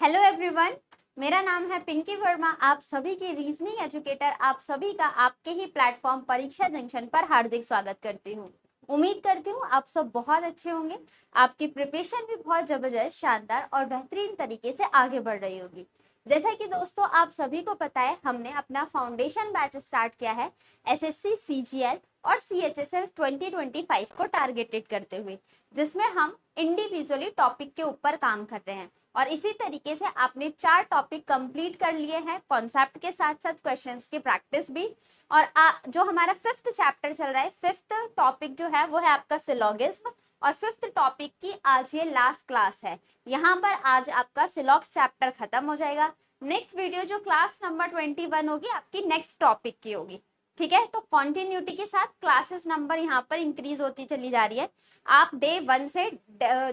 Hello everyone, मेरा नाम है पिंकी वर्मा। आप सभी की रीजनिंग एजुकेटर, आप सभी का आपके ही प्लेटफॉर्म परीक्षा जंक्शन पर हार्दिक स्वागत करती हूँ। उम्मीद करती हूँ आप सब बहुत अच्छे होंगे। आपकी प्रिपरेशन भी बहुत जबरदस्त, शानदार और बेहतरीन तरीके से आगे बढ़ रही होगी। जैसा कि दोस्तों आप सभी को पता है, हमने अपना फाउंडेशन बैच स्टार्ट किया है एसएससी, सीजीएल और सीएचएसएल 2025 को टारगेटेड करते हुए, जिसमें हम इंडिविजुअली टॉपिक के ऊपर काम कर रहे हैं। और इसी तरीके से आपने 4 टॉपिक कंप्लीट कर लिए हैं, कॉन्सेप्ट के साथ साथ क्वेश्चंस की प्रैक्टिस भी। और जो हमारा 5th चैप्टर चल रहा है, 5th टॉपिक जो है वो है आपका सिलोगिज्म। और 5th टॉपिक की आज ये लास्ट क्लास है। यहाँ पर आज आपका सिलॉग्स चैप्टर खत्म हो जाएगा। नेक्स्ट वीडियो जो क्लास नंबर 21 होगी आपकी नेक्स्ट टॉपिक की होगी। ठीक है, तो कॉन्टिन्यूटी के साथ क्लासेस नंबर यहाँ पर इंक्रीज होती चली जा रही है। आप डे 1 से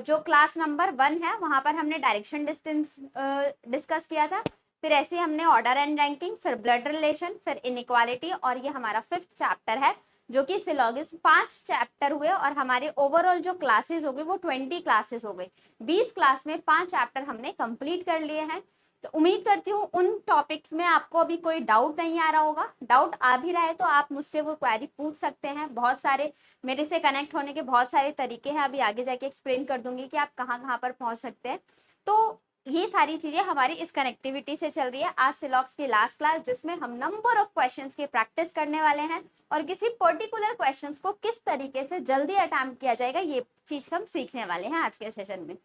जो क्लास नंबर 1 है वहां पर हमने डायरेक्शन डिस्टेंस डिस्कस किया था, फिर ऐसे हमने ऑर्डर एंड रैंकिंग, फिर ब्लड रिलेशन, फिर इनइक्वालिटी, और ये हमारा 5th चैप्टर है जो कि सिलॉगिज्म। 5 चैप्टर हुए और हमारे ओवरऑल जो क्लासेस हो गई वो 20 क्लासेस हो गई। 20 क्लास में 5 चैप्टर हमने कंप्लीट कर लिए हैं। तो उम्मीद करती हूँ उन टॉपिक्स में आपको अभी कोई डाउट नहीं आ रहा होगा। डाउट आ भी रहा है तो आप मुझसे वो क्वेरी पूछ सकते हैं। बहुत सारे मेरे से कनेक्ट होने के बहुत सारे तरीके हैं, अभी आगे जाके एक्सप्लेन कर दूंगी कि आप कहाँ कहाँ पर पहुंच सकते हैं। तो ये सारी चीजें हमारी इस कनेक्टिविटी से चल रही है। आज सिलॉग्स की लास्ट क्लास, जिसमें हम नंबर ऑफ क्वेश्चंस की प्रैक्टिस करने वाले हैं और किसी पर्टिकुलर क्वेश्चंस को किस तरीके से जल्दी अटेम्प्ट किया जाएगा, ये चीज हम सीखने वाले हैं आज के सेशन में।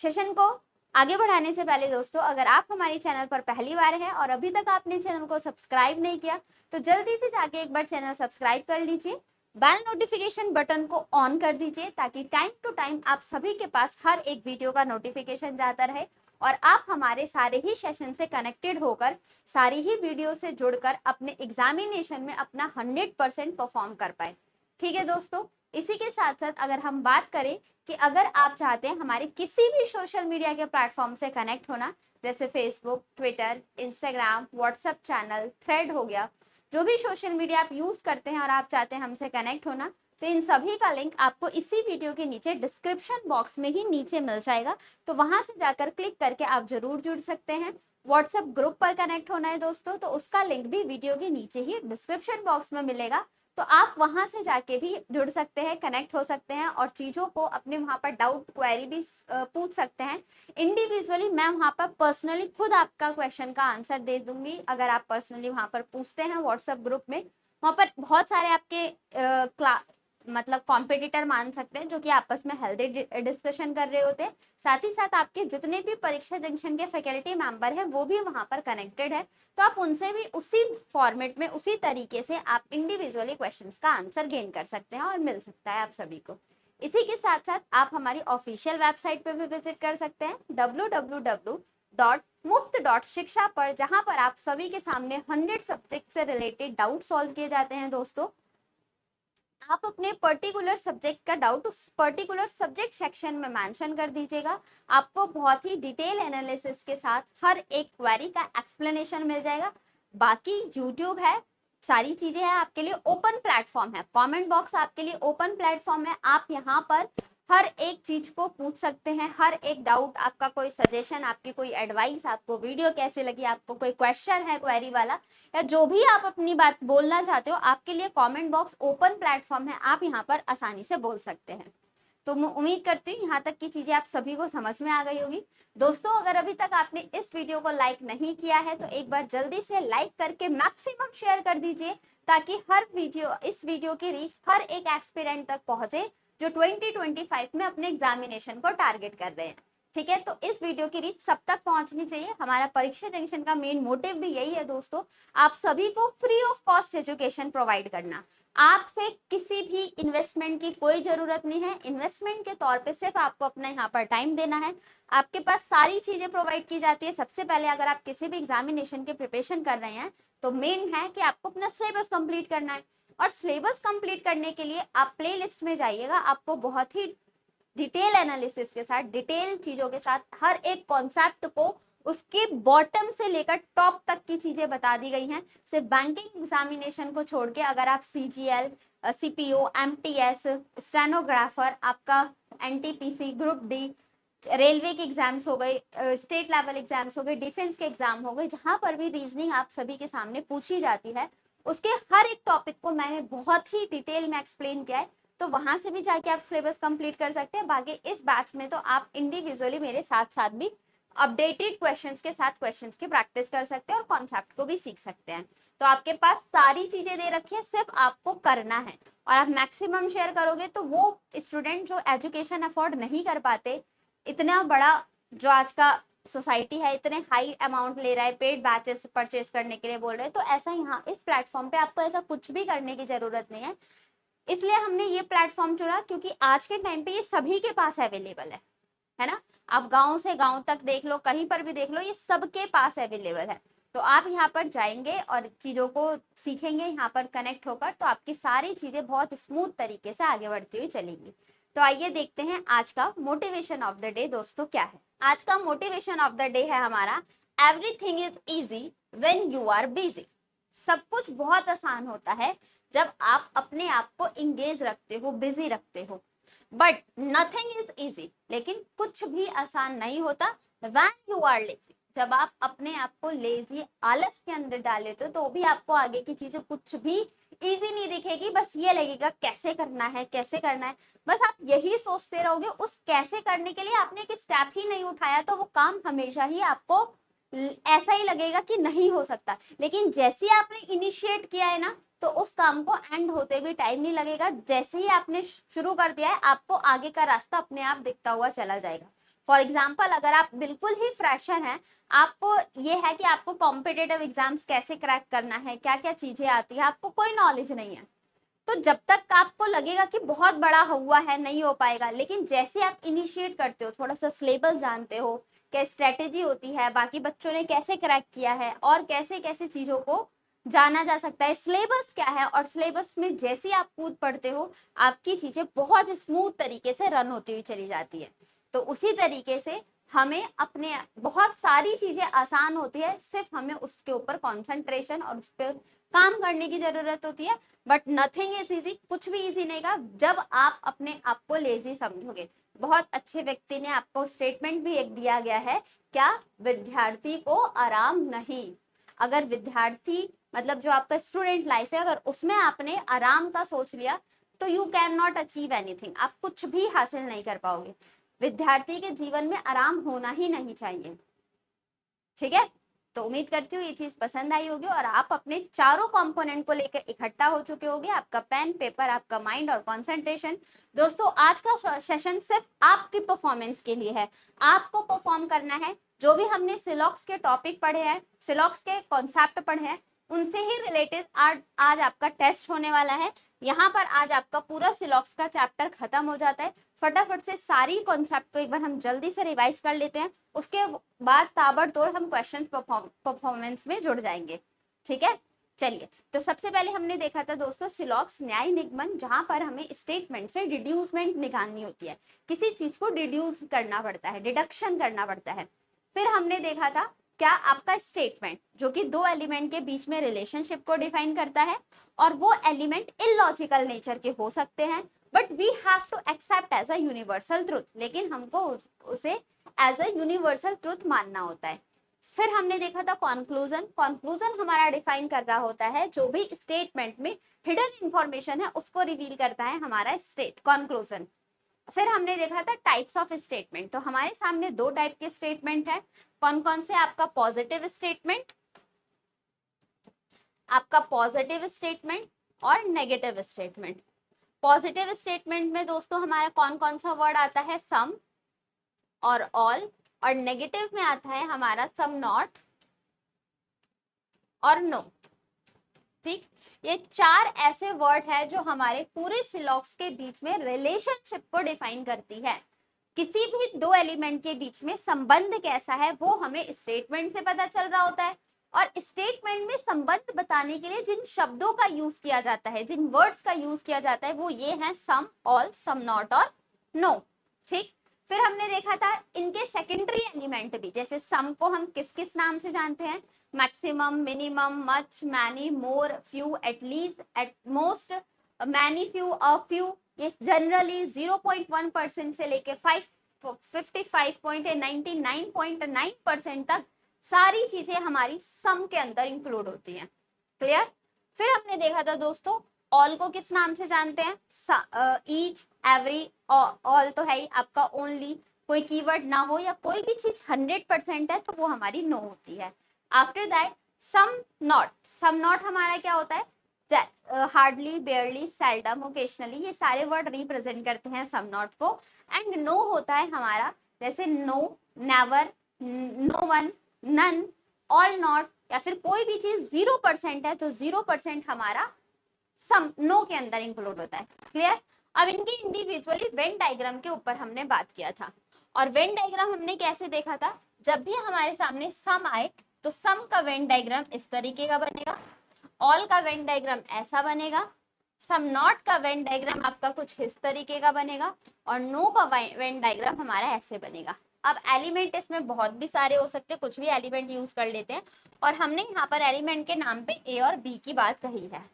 सेशन को आगे बढ़ाने से पहले दोस्तों, अगर आप हमारे चैनल पर पहली बार हैं और अभी तक आपने चैनल को सब्सक्राइब नहीं किया तो जल्दी से जाके एक बार चैनल सब्सक्राइब कर लीजिए। बेल नोटिफिकेशन बटन को ऑन कर दीजिए ताकि टाइम टू टाइम आप सभी के पास हर एक वीडियो का नोटिफिकेशन जाता रहे और आप हमारे सारे ही सेशन से कनेक्टेड होकर, सारी ही वीडियो से जुड़कर अपने एग्जामिनेशन में अपना 100% परफॉर्म कर पाए। ठीक है दोस्तों, इसी के साथ साथ अगर हम बात करें कि अगर आप चाहते हैं हमारे किसी भी सोशल मीडिया के प्लेटफॉर्म से कनेक्ट होना, जैसे Facebook, Twitter, Instagram, WhatsApp channel, thread हो गया, जो भी सोशल मीडिया आप यूज करते हैं और आप चाहते हैं हमसे कनेक्ट होना, तो इन सभी का लिंक आपको इसी वीडियो के नीचे डिस्क्रिप्शन बॉक्स में ही नीचे मिल जाएगा। तो वहां से जाकर क्लिक करके आप जरूर जुड़ सकते हैं। व्हाट्सएप ग्रुप पर कनेक्ट होना है दोस्तों, तो उसका लिंक भी वीडियो के नीचे ही डिस्क्रिप्शन बॉक्स में मिलेगा। तो आप वहां से जाके भी जुड़ सकते हैं, कनेक्ट हो सकते हैं और चीजों को अपने वहां पर डाउट क्वेरी भी पूछ सकते हैं इंडिविजुअली। मैं वहां पर पर्सनली खुद आपका क्वेश्चन का आंसर दे दूंगी अगर आप पर्सनली वहां पर पूछते हैं व्हाट्सएप ग्रुप में। वहां पर बहुत सारे आपके मतलब कॉम्पिटिटर मान सकते हैं जो कि आपस में हेल्दी डिस्कशन कर रहे होते हैं। साथ ही साथ आपके जितने भी परीक्षा जंक्शन के फैकल्टी मेंबर हैं वो भी वहां पर कनेक्टेड है, तो आप उनसे भी उसी फॉर्मेट में, उसी तरीके से आप इंडिविजुअली क्वेश्चंस का आंसर गेन कर सकते हैं और मिल सकता है आप सभी को। इसी के साथ साथ आप हमारी ऑफिशियल वेबसाइट पे भी विजिट कर सकते हैं www.muft.shiksha पर, जहां पर आप सभी के सामने 100 सब्जेक्ट से रिलेटेड डाउट सॉल्व किए जाते हैं दोस्तों। आप अपने पर्टिकुलर सब्जेक्ट का डाउट उस पर्टिकुलर सब्जेक्ट सेक्शन में मेंशन कर दीजिएगा। आपको बहुत ही डिटेल एनालिसिस के साथ हर एक क्वेरी का एक्सप्लेनेशन मिल जाएगा। बाकी यूट्यूब है, सारी चीजें हैं आपके लिए, ओपन प्लेटफॉर्म है, कमेंट बॉक्स आपके लिए ओपन प्लेटफॉर्म है। आप यहाँ पर हर एक चीज को पूछ सकते हैं, हर एक डाउट, आपका कोई सजेशन, आपकी कोई एडवाइस, आपको वीडियो कैसे लगी, आपको कोई क्वेश्चन है क्वेरी वाला, या जो भी आप अपनी बात बोलना चाहते हो, आपके लिए कमेंट बॉक्स ओपन प्लेटफॉर्म है। आप यहाँ पर आसानी से बोल सकते हैं। तो मैं उम्मीद करती हूँ यहाँ तक की चीजें आप सभी को समझ में आ गई होगी। दोस्तों अगर अभी तक आपने इस वीडियो को लाइक नहीं किया है तो एक बार जल्दी से लाइक करके मैक्सिमम शेयर कर दीजिए, ताकि इस वीडियो की रीच हर एक एस्पिरेंट तक पहुंचे जो 2025 में अपने एग्जामिनेशन को टारगेट कर रहे हैं। ठीक है, तो इस वीडियो की रीच सब तक पहुंचनी चाहिए। हमारा परीक्षा जंक्शन का मेन मोटिव भी यही है दोस्तों, आप सभी को free of cost education provide करना। आपसे किसी भी इन्वेस्टमेंट की कोई जरूरत नहीं है। इन्वेस्टमेंट के तौर पे सिर्फ आपको अपना यहाँ पर टाइम देना है। आपके पास सारी चीजें प्रोवाइड की जाती है। सबसे पहले अगर आप किसी भी एग्जामिनेशन की प्रिपरेशन कर रहे हैं तो मेन है कि आपको अपना सिलेबस कंप्लीट करना है, और सिलेबस कंप्लीट करने के लिए आप प्ले लिस्ट में जाइएगा। आपको बहुत ही डिटेल एनालिसिस के साथ, डिटेल चीजों के साथ, हर एक कॉन्सेप्ट को उसके बॉटम से लेकर टॉप तक की चीजें बता दी गई हैं। सिर्फ बैंकिंग एग्जामिनेशन को छोड़ के अगर आप सीजीएल, सीपीओ, एमटीएस, स्टेनोग्राफर, आपका एनटीपीसी, ग्रुप डी, रेलवे के एग्जाम्स हो गए, स्टेट लेवल एग्जाम्स हो गए, डिफेंस के एग्जाम हो गए, जहां पर भी रीजनिंग आप सभी के सामने पूछी जाती है, उसके हर एक टॉपिक को मैंने बहुत ही डिटेल में एक्सप्लेन किया है। तो वहां से भी जाके आप सिलेबस कंप्लीट कर सकते हैं। बाकी इस बैच में तो आप इंडिविजुअली मेरे साथ साथ भी अपडेटेड क्वेश्चंस के साथ क्वेश्चंस की प्रैक्टिस कर सकते हैं और कॉन्सेप्ट को भी सीख सकते हैं। तो आपके पास सारी चीजें दे रखी है, सिर्फ आपको करना है और आप मैक्सिमम शेयर करोगे तो वो स्टूडेंट जो एजुकेशन अफोर्ड नहीं कर पाते, इतना बड़ा जो आज का सोसाइटी है इतने हाई अमाउंट ले रहा है, पेड बैचेस परचेज करने के लिए बोल रहे हैं, तो ऐसा यहाँ इस प्लेटफॉर्म पे आपको ऐसा कुछ भी करने की जरूरत नहीं है। इसलिए हमने ये प्लेटफॉर्म चुना क्योंकि आज के टाइम पे ये सभी के पास अवेलेबल है ना। आप गांव से गांव तक देख लो, कहीं पर भी देख लो, ये सबके पास अवेलेबल है। तो आप यहाँ पर जाएंगे और चीजों को सीखेंगे, यहाँ पर कनेक्ट होकर, तो आपकी सारी चीजें बहुत स्मूथ तरीके से आगे बढ़ती हुई चलेंगी। तो आइए देखते हैं आज का मोटिवेशन ऑफ द डे दोस्तों क्या है। आज का मोटिवेशन ऑफ द डे है हमारा, everything is easy when you are busy. सब कुछ बहुत आसान होता है जब आप अपने आप को इंगेज रखते हो, बिजी रखते हो। बट नथिंग इज इजी, लेकिन कुछ भी आसान नहीं होता व्हेन यू आर लेजी। जब आप अपने आप को लेजी, आलस के अंदर डाल लेते हो, तो भी आपको आगे की चीजें कुछ भी इजी नहीं दिखेगी। बस ये लगेगा कैसे करना है, कैसे करना है, बस आप यही सोचते रहोगे। उस कैसे करने के लिए आपने एक स्टेप ही नहीं उठाया, तो वो काम हमेशा ही आपको ऐसा ही लगेगा कि नहीं हो सकता। लेकिन जैसे ही आपने इनिशिएट किया है ना, तो उस काम को एंड होते भी टाइम नहीं लगेगा। जैसे ही आपने शुरू कर दिया है, आपको आगे का रास्ता अपने आप दिखता हुआ चला जाएगा। फॉर एग्जाम्पल, अगर आप बिल्कुल ही फ्रेशर हैं, आपको ये है कि आपको कॉम्पिटेटिव एग्जाम्स कैसे क्रैक करना है, क्या क्या चीजें आती है, आपको कोई नॉलेज नहीं है, तो जब तक आपको लगेगा कि बहुत बड़ा हुआ है, नहीं हो पाएगा। लेकिन जैसे आप इनिशिएट करते हो, थोड़ा सा सिलेबस जानते हो, क्या स्ट्रेटेजी होती है, बाकी बच्चों ने कैसे क्रैक किया है और कैसे कैसे चीजों को जाना जा सकता है, सिलेबस क्या है, और सिलेबस में जैसे ही आप कूद पड़ते हो, आपकी चीजें बहुत स्मूथ तरीके से रन होती हुई चली जाती है। तो उसी तरीके से हमें अपने, बहुत सारी चीजें आसान होती है, सिर्फ हमें उसके ऊपर कॉन्सेंट्रेशन और उस पर काम करने की जरूरत होती है। बट नथिंग इज इजी, कुछ भी इजी नहीं का जब आप अपने आप को लेजी समझोगे। बहुत अच्छे व्यक्ति ने आपको स्टेटमेंट भी एक दिया गया है, क्या, विद्यार्थी को आराम नहीं। अगर विद्यार्थी मतलब जो आपका स्टूडेंट लाइफ है, अगर उसमें आपने आराम का सोच लिया, तो you can not achieve anything, आप कुछ भी हासिल नहीं कर पाओगे। विद्यार्थी के जीवन में आराम होना ही नहीं चाहिए, ठीक है। तो उम्मीद करती हूँ ये चीज पसंद आई होगी और आप अपने चारों कंपोनेंट को लेकर इकट्ठा हो चुके होंगे, आपका पेन, पेपर, आपका माइंड और कंसंट्रेशन। दोस्तों, आज का सेशन सिर्फ आपकी परफॉर्मेंस के लिए है, आपको परफॉर्म करना है। जो भी हमने सिलॉक्स के टॉपिक पढ़े हैं, सिलॉक्स के कॉन्सेप्ट पढ़े हैं, उनसे ही रिलेटेड आज आपका टेस्ट होने वाला है। यहाँ पर आज आपका पूरा सिलॉक्स का चैप्टर खत्म हो जाता है। फटाफट से सारी कॉन्सेप्ट को एक बार हम जल्दी से रिवाइज कर लेते हैं, उसके बाद ताबड़तोड़ हम क्वेश्चन परफॉर्मेंस में जुड़ जाएंगे, ठीक है। चलिए, तो सबसे पहले हमने देखा था दोस्तों सिलॉक्स न्याय निगमन, जहां पर हमें स्टेटमेंट से डिड्यूसमेंट निकालनी होती है, किसी चीज को डिड्यूस करना पड़ता है, डिडक्शन करना पड़ता है। फिर हमने देखा था क्या, आपका स्टेटमेंट जो कि दो एलिमेंट के बीच में रिलेशनशिप को डिफाइन करता है, और वो एलिमेंट इलॉजिकल नेचर के हो सकते हैं, but we have to accept as a universal truth, लेकिन हमको उसे एज अ यूनिवर्सल ट्रुथ मानना होता है। फिर हमने देखा था कॉन्क्लूजन, कॉन्क्लूजन हमारा डिफाइन कर रहा होता है जो भी स्टेटमेंट में हिडन इंफॉर्मेशन है उसको रिवील करता है हमारा स्टेट कॉन्क्लूजन। फिर हमने देखा था टाइप्स ऑफ स्टेटमेंट, तो हमारे सामने दो टाइप के स्टेटमेंट है। कौन कौन से, आपका पॉजिटिव स्टेटमेंट, आपका पॉजिटिव स्टेटमेंट और नेगेटिव स्टेटमेंट। पॉजिटिव स्टेटमेंट में दोस्तों हमारा कौन कौन सा वर्ड आता है, सम और ऑल, और नेगेटिव में आता है हमारा सम नॉट और नो, ठीक। ये चार ऐसे वर्ड है जो हमारे पूरे सिलॉक्स के बीच में रिलेशनशिप को डिफाइन करती है। किसी भी दो एलिमेंट के बीच में संबंध कैसा है वो हमें स्टेटमेंट से पता चल रहा होता है, और स्टेटमेंट में संबंध बताने के लिए जिन शब्दों का यूज किया जाता है, जिन वर्ड्स का यूज किया जाता है, वो ये है सम, ऑल, सम नॉट और नो, ठीक। फिर हमने देखा था इनके सेकेंडरी एलिमेंट भी, जैसे सम को हम किस किस नाम से जानते हैं, maximum, minimum, much, many, more, few, at least, at most, many, few, a few. ये जनरली 0.1% से लेके 5 99.9% तक सारी चीजें हमारी सम के अंदर इंक्लूड होती हैं। क्लियर। फिर हमने देखा था दोस्तों ऑल को किस नाम से जानते हैं, ईच, एवरी, ऑल तो है ही आपका, ओनली, कोई कीवर्ड ना हो या कोई भी चीज 100% है तो वो हमारी नो होती है। After that some not, some not हमारा क्या होता है, हार्डली, बेयरली, सेल्डम, ओकेशनली, ये सारे वर्ड रिप्रेजेंट करते हैं सम नॉट को। एंड नो होता है हमारा जैसे no, never, no one, none, all not, या फिर कोई भी चीज 0% है तो 0% हमारा सम नो के अंदर इंक्लूड होता है। क्लियर। अब इनके इंडिविजुअली वेन डायग्राम के ऊपर हमने बात किया था, और वेन डायग्राम हमने कैसे देखा था, जब भी हमारे सामने सम आए तो सम का वेन डायग्राम इस तरीके का बनेगा, ऑल का वेन डायग्राम ऐसा बनेगा, सम नॉट का वेन डायग्राम आपका कुछ इस तरीके का बनेगा, और नो का वेन डायग्राम हमारा ऐसे बनेगा। अब एलिमेंट इसमें बहुत भी सारे हो सकते हैं, कुछ भी एलिमेंट यूज कर लेते हैं, और हमने यहाँ पर एलिमेंट के नाम पे ए और बी की बात कही है।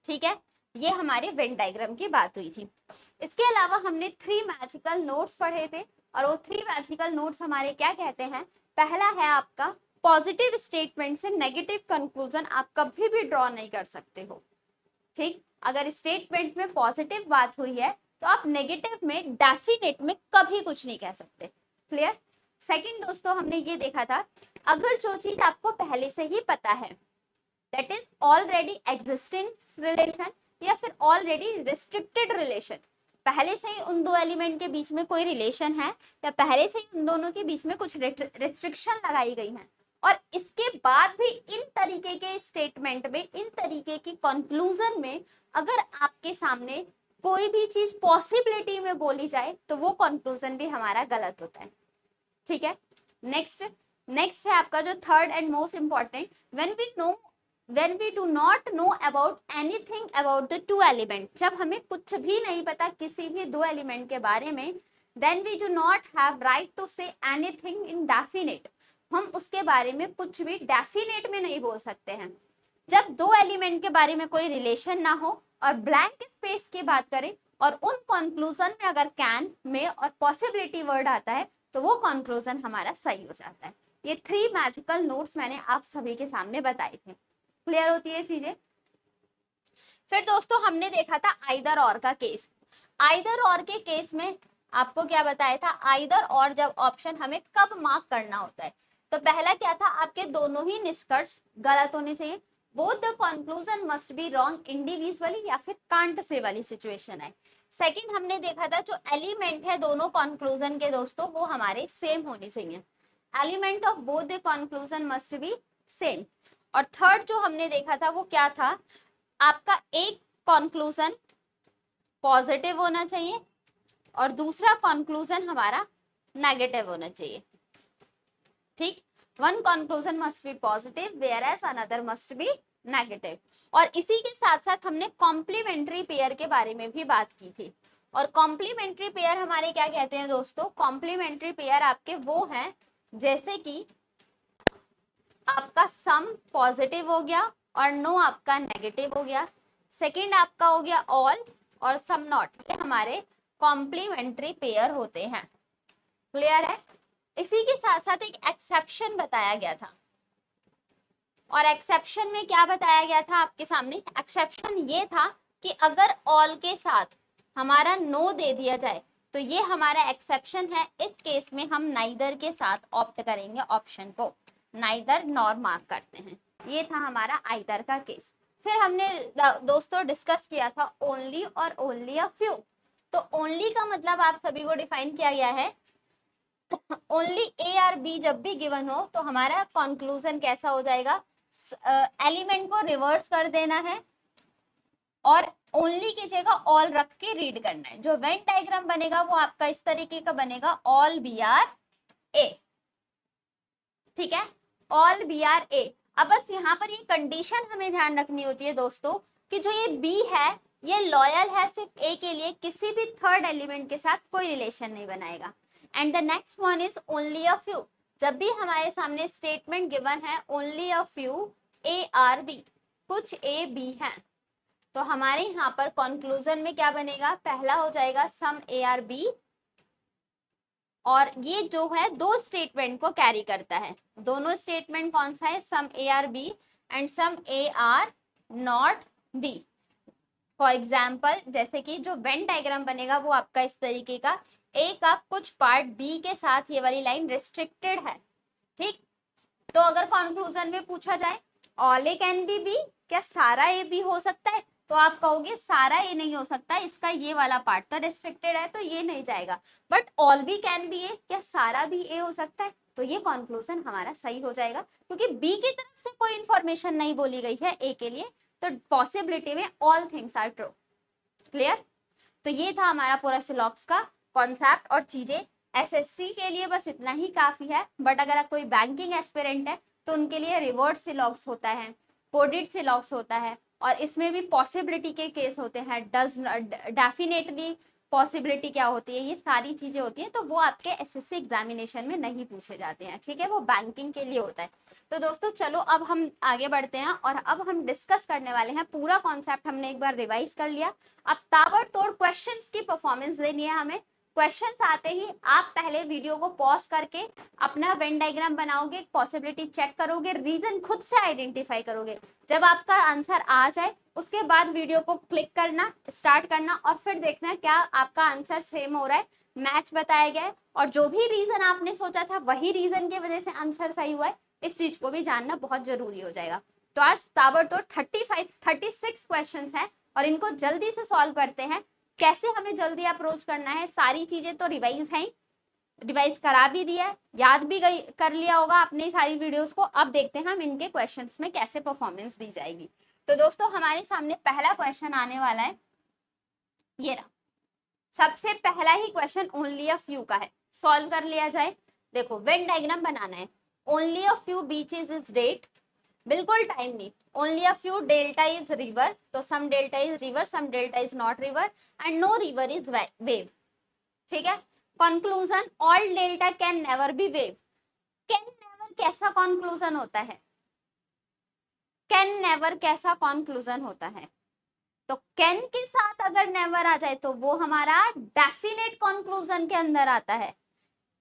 ठीक है, ये हमारे वेन डायग्राम की बात हुई थी। इसके अलावा हमने 3 मैजिकल नोट्स पढ़े थे, और वो 3 मैजिकल नोट्स हमारे क्या कहते हैं, पहला है आपका पॉजिटिव स्टेटमेंट से नेगेटिव कंक्लूजन आप कभी भी ड्रॉ नहीं कर सकते हो। ठीक, अगर स्टेटमेंट में पॉजिटिव बात हुई है तो आप नेगेटिव में, डेफिनेट में कभी कुछ नहीं कह सकते। क्लियर। सेकंड दोस्तों हमने ये देखा था, अगर जो चीज आपको पहले से ही पता है, that is already existing relation या फिर ऑलरेडी रिस्ट्रिक्टेड रिलेशन, पहले से ही उन दो एलिमेंट के बीच में कोई रिलेशन है या पहले से ही उन दोनों के बीच में कुछ रिस्ट्रिक्शन लगाई गई है, और इसके बाद भी इन तरीके के स्टेटमेंट में, इन तरीके की कंक्लूजन में अगर आपके सामने कोई भी चीज पॉसिबिलिटी में बोली जाए तो वो कंक्लूजन भी हमारा गलत होता है। ठीक है। नेक्स्ट है आपका जो third and most important, when we do not know about anything about the two element, जब हमें कुछ भी नहीं पता किसी भी दो एलिमेंट के बारे में, then we do not have right to say anything in definite, हम उसके बारे में कुछ भी डेफिनेट में नहीं बोल सकते हैं। जब दो एलिमेंट के बारे में कोई रिलेशन ना हो और ब्लैंक स्पेस की बात करें और उन कंक्लूजन में अगर कैन में और पॉसिबिलिटी वर्ड आता है तो वो कंक्लूजन हमारा सही हो जाता है। ये 3 मैजिकल नोट्स मैंने आप सभी के सामने बताए थे। क्लियर होती है चीजें। फिर दोस्तों हमने देखा था आइदर और का केस। आइदर और के केस में आपको क्या बताया था, आइदर और जब ऑप्शन हमें कब मार्क करना होता है, तो पहला क्या था, आपके दोनों ही निष्कर्ष गलत होने चाहिए, both the conclusion must be wrong individually, या फिर कांट से वाली सिचुएशन है। सेकंड हमने देखा था जो एलिमेंट है दोनों कंक्लूजन के दोस्तों वो हमारे सेम होने चाहिए, element of both the conclusion must B same. और थर्ड जो हमने देखा था वो क्या था, आपका एक कंक्लूजन पॉजिटिव होना चाहिए और दूसरा कंक्लूजन हमारा नेगेटिव होना चाहिए। ठीक, one conclusion must be positive whereas another must be negative. और इसी के साथ साथ हमने कॉम्प्लीमेंट्री पेयर के बारे में भी बात की थी। और कॉम्प्लीमेंट्री पेयर हमारे क्या कहते हैं दोस्तों, कॉम्प्लीमेंट्री पेयर आपके वो हैं जैसे कि आपका सम पॉजिटिव हो गया और नो आपका नेगेटिव हो गया, सेकंड आपका हो गया ऑल और सम नॉट, ये हमारे कॉम्प्लीमेंट्री पेयर होते हैं। क्लियर है। इसी के साथ साथ एक एक्सेप्शन बताया गया था, और एक्सेप्शन में क्या बताया गया था आपके सामने, एक्सेप्शन ये था कि अगर ऑल के साथ हमारा नो दे दिया जाए तो ये हमारा एक्सेप्शन है, इस केस में हम नाइदर के साथ ऑप्ट करेंगे, ऑप्शन को नाइदर नॉर मार्क करते हैं। ये था हमारा आइदर का केस। फिर हमने दोस्तों डिस्कस किया था ओनली और ओनली अ फ्यू। तो ओनली का मतलब आप सभी को डिफाइन किया गया है, ओनली ए और बी जब भी गिवन हो तो हमारा कंक्लूजन कैसा हो जाएगा, एलिमेंट को रिवर्स कर देना है और ओनली की जगह ऑल रख के रीड करना है। जो वेन डायग्राम बनेगा वो आपका इस तरीके का बनेगा, ऑल बी आर ए। ठीक है, ऑल बी आर ए। अब बस यहाँ पर ये कंडीशन हमें ध्यान रखनी होती है दोस्तों कि जो ये बी है ये लॉयल है सिर्फ ए के लिए, किसी भी थर्ड एलिमेंट के साथ कोई रिलेशन नहीं बनाएगा। And the next one is only a few. जब भी हमारे सामने स्टेटमेंट गिवन है only a few A are B, कुछ ए बी है, तो हमारे यहाँ पर कंक्लूजन में क्या बनेगा, पहला हो जाएगा सम ए आर बी और ये जो है दो स्टेटमेंट को कैरी करता है। दोनों स्टेटमेंट कौन सा है? Some A are B and some A are not B. For example जैसे कि जो वेन डायग्राम बनेगा वो आपका इस तरीके का, ए का कुछ पार्ट बी के साथ ये वाली लाइन रिस्ट्रिक्टेड है, ठीक। तो अगर कंक्लूजन में पूछा जाए all A can be B, क्या सारा ए बी हो सकता है? तो आप कहोगे सारा ए नहीं हो सकता, इसका ये वाला पार्ट तो रिस्ट्रिक्टेड है तो ये नहीं जाएगा। But all B can be A, क्या सारा भी ए हो सकता है? तो ये कंक्लूजन हमारा सही हो जाएगा, क्योंकि बी की तरफ से कोई इंफॉर्मेशन नहीं बोली गई है ए के लिए, तो पॉसिबिलिटी में all things are true. Clear? तो ये था हमारा पूरा सिलॉक्स का कॉन्सेप्ट और चीजें। एसएससी के लिए बस इतना ही काफी है, बट अगर कोई बैंकिंग एस्पिरेंट है तो उनके लिए रिवर्स सिलॉक्स होता है, कोडेड सिलॉक्स होता है, और इसमें भी पॉसिबिलिटी के केस होते हैं, डज डेफिनेटली पॉसिबिलिटी क्या होती है, ये सारी चीजें होती हैं। तो वो आपके एसएससी एग्जामिनेशन में नहीं पूछे जाते हैं, ठीक है, वो बैंकिंग के लिए होता है। तो दोस्तों चलो अब हम आगे बढ़ते हैं और अब हम डिस्कस करने वाले हैं, पूरा कॉन्सेप्ट हमने एक बार रिवाइज कर लिया, अब ताबड़तोड़ क्वेश्चंस की परफॉर्मेंस देनी है हमें। क्वेश्चंस आते ही आप पहले वीडियो को पॉज करके अपना वेन डायग्राम बनाओगे, पॉसिबिलिटी चेक करोगे, रीजन खुद से आइडेंटिफाई करोगे। जब आपका आंसर आ जाए उसके बाद वीडियो को क्लिक करना, स्टार्ट करना और फिर देखना क्या आपका आंसर सेम हो रहा है, मैच बताया गया है, और जो भी रीजन आपने सोचा था वही रीजन की वजह से आंसर सही हुआ है, इस चीज को भी जानना बहुत जरूरी हो जाएगा। तो आज ताबड़तोड़ 36 क्वेश्चन है और इनको जल्दी से सॉल्व करते हैं। कैसे हमें जल्दी अप्रोच करना है, सारी चीजें तो रिवाइज हैं, रिवाइज करा भी दिया है, याद भी गई कर लिया होगा आपने सारी वीडियोस को। अब देखते हैं हम इनके क्वेश्चंस में कैसे परफॉर्मेंस दी जाएगी। तो दोस्तों हमारे सामने पहला क्वेश्चन आने वाला है, ये रहा। सबसे पहला ही क्वेश्चन ओनली अ फ्यू का है, सॉल्व कर लिया जाए। देखो वेन डायग्राम बनाना है, only a few beaches is date, बिल्कुल टाइम नहीं, only a few delta is river, तो some delta is river, some delta is not river, and no river is wave, ठीक है। Conclusion all delta can never be wave. Can never कैसा conclusion होता है? Can never कैसा conclusion होता है? तो कैन के साथ अगर नेवर आ जाए तो वो हमारा डेफिनेट कंक्लूजन के अंदर आता है।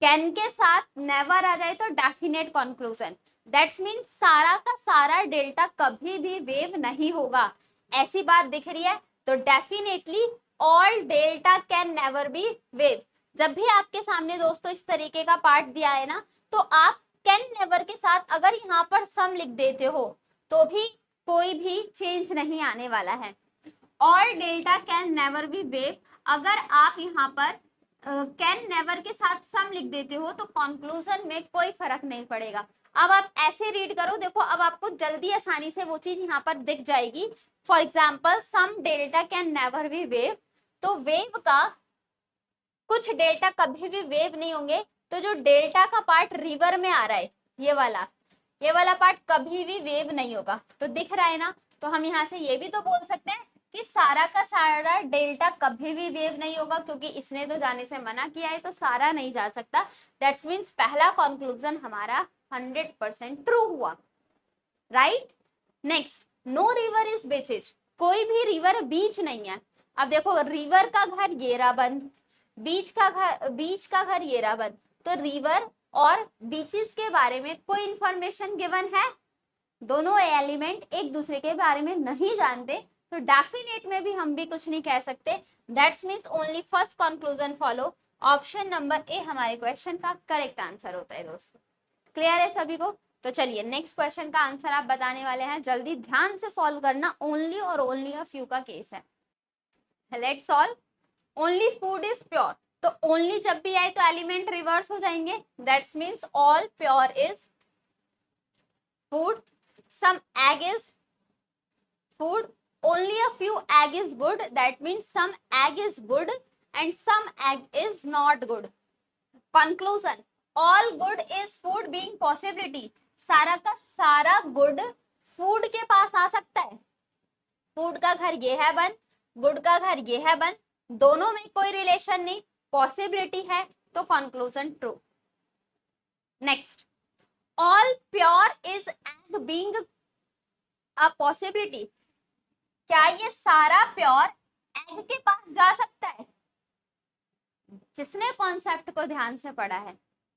कैन के साथ नेवर आ जाए तो डेफिनेट कंक्लूजन, दैट्स मीन सारा का सारा डेल्टा कभी भी वेव नहीं होगा, ऐसी बात दिख रही है। तो definitely all delta can never be wave. जब भी आपके सामने दोस्तों इस तरीके का पार्ट दिया है ना, तो आप कैन नेवर के साथ अगर यहाँ पर सम लिख देते हो तो भी कोई भी चेंज नहीं आने वाला है। All delta can never be wave, अगर आप यहाँ पर कैन नेवर के साथ सम लिख देते हो तो कंक्लूजन में कोई फर्क नहीं पड़ेगा। अब आप ऐसे रीड करो, देखो अब आपको जल्दी आसानी से वो चीज यहाँ पर दिख जाएगी। For example some delta can never be wave, तो वेव का कुछ डेल्टा कभी भी वेव नहीं होंगे, तो जो डेल्टा का पार्ट रिवर में आ रहा है ये वाला पार्ट कभी भी वेव नहीं होगा। तो दिख रहा है ना, तो हम यहाँ से ये भी तो बोल सकते हैं कि सारा का सारा डेल्टा कभी भी वेव नहीं होगा, क्योंकि इसने तो जाने से मना किया है तो सारा नहीं जा सकता। दैट्स मीन्स पहला कंक्लूजन हमारा 100% ट्रू हुआ, right. Next, no river is beaches, कोई भी रिवर बीच नहीं है। अब देखो रिवर का घर येराबंद, बीच का घर येराबंद, तो रिवर और बीचेस के बारे में कोई इंफॉर्मेशन गिवन है? दोनों एलिमेंट एक दूसरे के बारे में नहीं जानते, तो डेफिनेट में भी हम भी कुछ नहीं कह सकते। That's means only first conclusion follow, option number A हमारे क्वेश्चन का करेक्ट आंसर होता है दोस्तों। क्लियर है सभी को? तो चलिए नेक्स्ट क्वेश्चन का आंसर आप बताने वाले हैं, जल्दी ध्यान से सॉल्व करना, ओनली और ओनली अ फ्यू का केस है। Let's solve. Only food is pure, तो ओनली जब भी आए तो एलिमेंट रिवर्स हो जाएंगे, that's means all pure is food, some egg is food, only a few egg is good, that means some egg is good and some egg is not good. Conclusion, all good is food being possibility, सारा का सारा good food के पास आ सकता है। Food का घर ये है बंद, गुड का घर ये है बंद, दोनों में कोई रिलेशन नहीं, पॉसिबिलिटी है, तो conclusion true. Next, all pure is egg being a possibility, क्या ये सारा प्योर एग के पास जा सकता है? जिसने कॉन्सेप्ट को ध्यान से पढ़ा है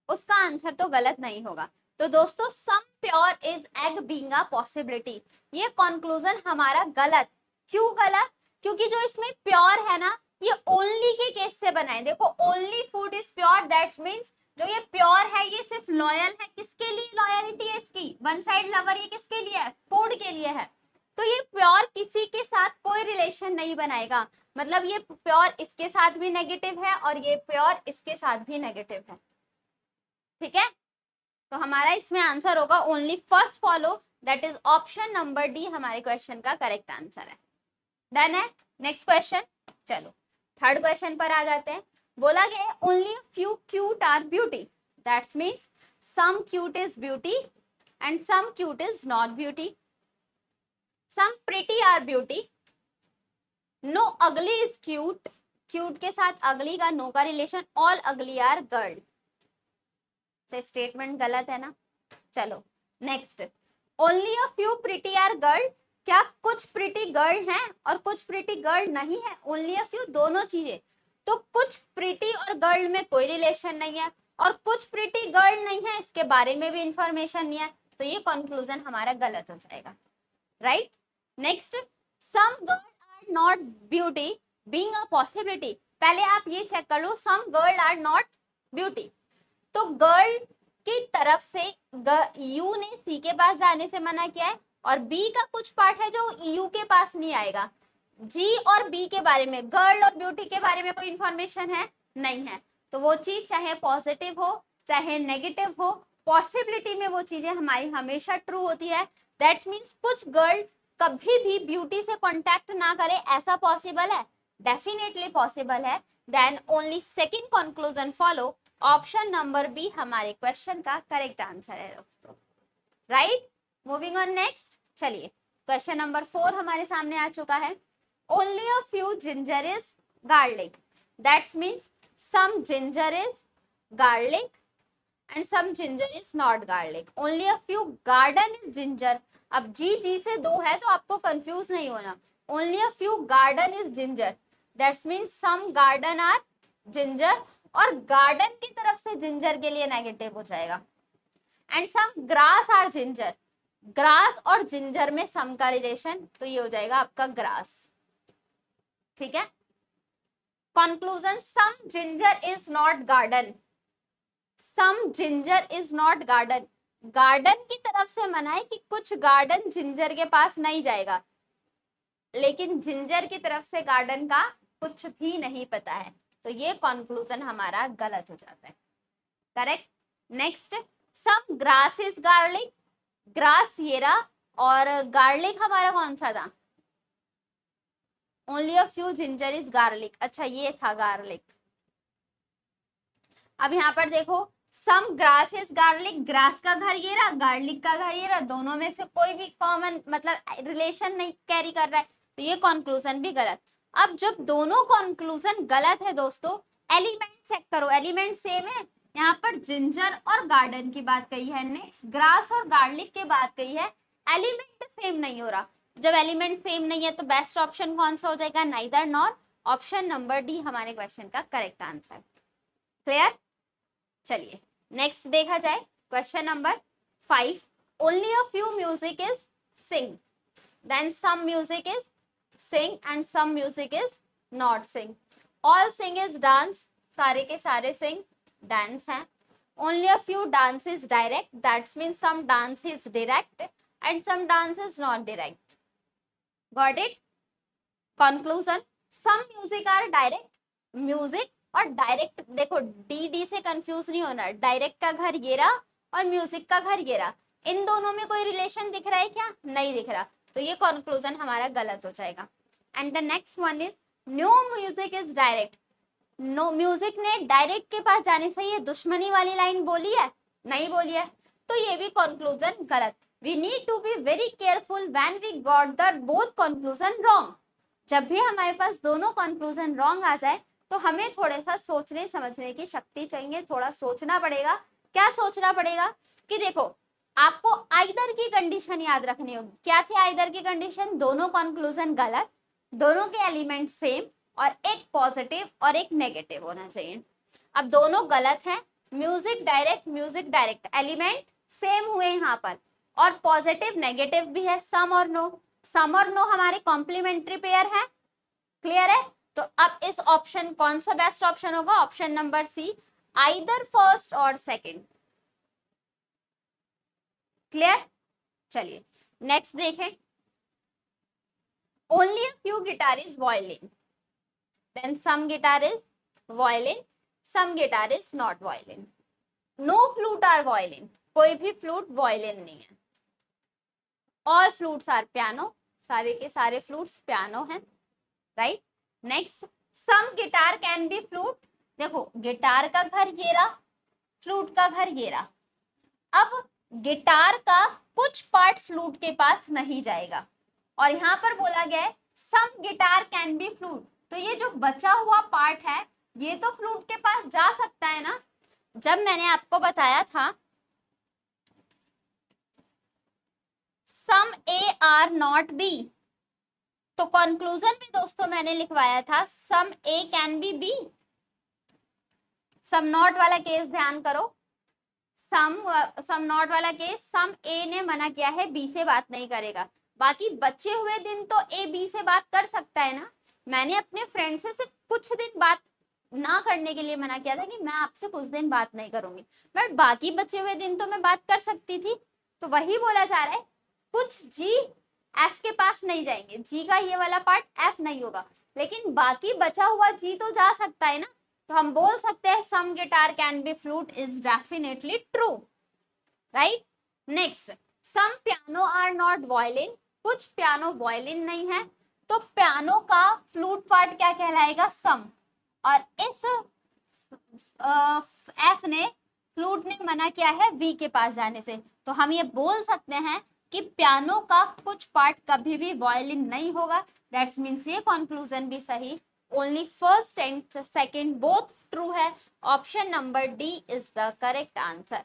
उसका आंसर तो गलत नहीं होगा। तो दोस्तों some pure is egg being a possibility, ये कंक्लूजन हमारा गलत। क्यों गलत? क्योंकि जो इसमें प्योर है ना ये ओनली के केस से बना है। देखो only food is pure, that means जो ये प्योर है ये सिर्फ लॉयल है। किसके लिए लॉयलिटी है इसकी? वन साइड लवर, ये किसके लिए है? फूड के लिए है। तो ये प्योर किसी के साथ कोई रिलेशन नहीं बनाएगा, मतलब ये प्योर इसके साथ भी नेगेटिव है और ये प्योर इसके साथ भी नेगेटिव है। ठीक है, तो हमारा इसमें आंसर होगा only first follow, that is option number D हमारे क्वेश्चन का करेक्ट आंसर है। डन है। नेक्स्ट क्वेश्चन, चलो थर्ड क्वेश्चन पर आ जाते हैं। बोला गया only a few cute are beauty, that's means some cute is beauty and some cute is not beauty, some pretty are beauty, no ugly is cute, cute के साथ ugly का नो का relation, all ugly are girl. से statement गलत है ना। चलो next, only a few pretty are girl, क्या कुछ प्रिटी गर्ल हैं और कुछ प्रिटी गर्ल नहीं है? ओनली अ फ्यू दोनों चीजें, तो कुछ प्रिटी और गर्ल में कोई रिलेशन नहीं है और कुछ प्रिटी गर्ल नहीं है इसके बारे में भी इंफॉर्मेशन नहीं है, तो ये कंक्लूजन हमारा गलत हो जाएगा। Right. Next, some girl are not beauty being a possibility, पहले आप ये चेक कर लो some girl are not beauty, तो गर्ल की तरफ से यू ने सी के पास जाने से मना किया है और बी का कुछ पार्ट है जो यू के पास नहीं आएगा। जी और बी के बारे में, गर्ल और ब्यूटी के बारे में कोई इंफॉर्मेशन है? नहीं है, तो वो चीज चाहे पॉजिटिव हो चाहे नेगेटिव हो, पॉसिबिलिटी में वो चीजें हमारी हमेशा ट्रू होती है। दैट्स मीन्स कुछ गर्ल कभी भी ब्यूटी से कांटेक्ट ना करे, ऐसा पॉसिबल है? डेफिनेटली पॉसिबल है। Then only second conclusion follow, option number B हमारे क्वेश्चन का करेक्ट आंसर है दोस्तों। Right, moving on next. चलिए क्वेश्चन नंबर 4 हमारे सामने आ चुका है। Only a few ginger is garlic, that's means some ginger is garlic and some ginger is not garlic. Only a few garden is ginger, अब जी से दो है तो आपको कंफ्यूज नहीं होना। Only a few garden is ginger, that's means some garden are ginger, और गार्डन की तरफ से जिंजर के लिए नेगेटिव हो जाएगा। And some grass are ginger, grass और जिंजर में सम का रिलेशन, तो ये हो जाएगा आपका ग्रास। ठीक है, conclusion, some ginger is not garden, some ginger is not garden, garden की तरफ से मना है कि कुछ गार्डन जिंजर के पास नहीं जाएगा, लेकिन जिंजर की तरफ से गार्डन का कुछ भी नहीं पता है, तो ये कंक्लूजन हमारा गलत हो जाता है। Correct. Next, some grass is garlic, grass ये रहा और गार्लिक हमारा कौन सा था? Only a few ginger is garlic, अच्छा ये था गार्लिक। अब यहाँ पर देखो some grass is garlic, grass का घर ये रहा, गार्लिक का घर ये रहा, दोनों में से कोई भी कॉमन मतलब रिलेशन नहीं कैरी कर रहा है, तो ये कंक्लूजन भी गलत। अब जब दोनों कंक्लूजन गलत है दोस्तों, एलिमेंट चेक करो, एलिमेंट सेम है। यहाँ पर जिंजर और गार्डन की बात कही है, नेक्स्ट ग्रास और गार्लिक की बात कही है, एलिमेंट सेम नहीं हो रहा। जब एलिमेंट सेम नहीं है तो बेस्ट ऑप्शन कौन सा हो जाएगा? Neither nor, option number D हमारे क्वेश्चन का करेक्ट आंसर। क्लियर। चलिए नेक्स्ट देखा जाए, question number 5, only a few music is sing, then some music is sing and some music is not sing, all sing is dance, सारे के सारे sing dance हैं, only a few dance is direct, that means some dance is direct and some dance is not direct. Got it? Conclusion, some music are direct, music और direct, देखो D से confuse नहीं होना, direct का घर ये रहा और म्यूजिक का घर ये रहा, इन दोनों में कोई रिलेशन दिख रहा है क्या? नहीं दिख रहा, तो ये कंक्लूजन हमारा गलत हो जाएगा। And the next one is no music is direct, no music ने डायरेक्ट के पास जाने से ये दुश्मनी वाली लाइन बोली है? नहीं बोली है, तो ये भी कंक्लूजन गलत। We need to be very careful when we got the both conclusion wrong, जब भी हमारे पास दोनों कंक्लूजन रॉन्ग आ जाए तो हमें थोड़ा सा सोचने समझने की शक्ति चाहिए, थोड़ा सोचना पड़ेगा। क्या सोचना पड़ेगा कि देखो आपको आइदर की कंडीशन याद रखनी होगी। क्या थी आइदर की कंडीशन? दोनों कंक्लूजन गलत, दोनों के एलिमेंट सेम और एक पॉजिटिव और एक नेगेटिव होना चाहिए। अब दोनों गलत हैं, म्यूजिक डायरेक्ट एलिमेंट सेम हुए यहाँ पर, और पॉजिटिव नेगेटिव भी है, सम और नो हमारे कॉम्प्लीमेंट्री पेयर है। क्लियर है? तो अब इस ऑप्शन कौन सा बेस्ट ऑप्शन होगा? Option number C, either first और सेकंड। क्लियर? चलिए नेक्स्ट देखें, only a few guitar is violin, then some guitar is violin, some guitar is not violin, no flute are violin, कोई भी flute violin नहीं है, all flutes are piano, सारे के सारे फ्लूट्स पियानो हैं, right. Next, some guitar can be flute, देखो guitar का घर ये रहा, फ्लूट का घर ये रहा, अब गिटार का कुछ पार्ट फ्लूट के पास नहीं जाएगा, और यहाँ पर बोला गया है सम गिटार कैन बी फ्लूट, तो ये जो बचा हुआ पार्ट है ये तो फ्लूट के पास जा सकता है ना। जब मैंने आपको बताया था some A are not B, तो कंक्लूजन में दोस्तों मैंने लिखवाया था some A can be B. Some not वाला केस ध्यान करो, सम नॉट वाला केस, सम ए ने मना किया है बी से बात नहीं करेगा, बाकी बचे हुए दिन तो ए बी से बात कर सकता है ना। मैंने अपने फ्रेंड से सिर्फ कुछ दिन बात ना करने के लिए मना किया था कि मैं आपसे कुछ दिन बात नहीं करूंगी, बट बाकी बचे हुए दिन तो मैं बात कर सकती थी। तो वही बोला जा रहा है कुछ जी एफ के पास नहीं जाएंगे, जी का ये वाला पार्ट एफ नहीं होगा, लेकिन बाकी बचा हुआ जी तो जा सकता है ना। तो हम बोल सकते हैं some guitar can be flute is definitely true, right. Next, some piano are not violin, कुछ पियानो वायलिन नहीं है, तो पियानो का फ्लूट पार्ट क्या कहलाएगा? सम, और इस एफ ने फ्लूट ने मना किया है वी के पास जाने से, तो हम ये बोल सकते हैं कि पियानो का कुछ पार्ट कभी भी वायलिन नहीं होगा। दैट्स मीन्स ये कंक्लूजन भी सही, only first and second both true है। Option number D is the correct answer.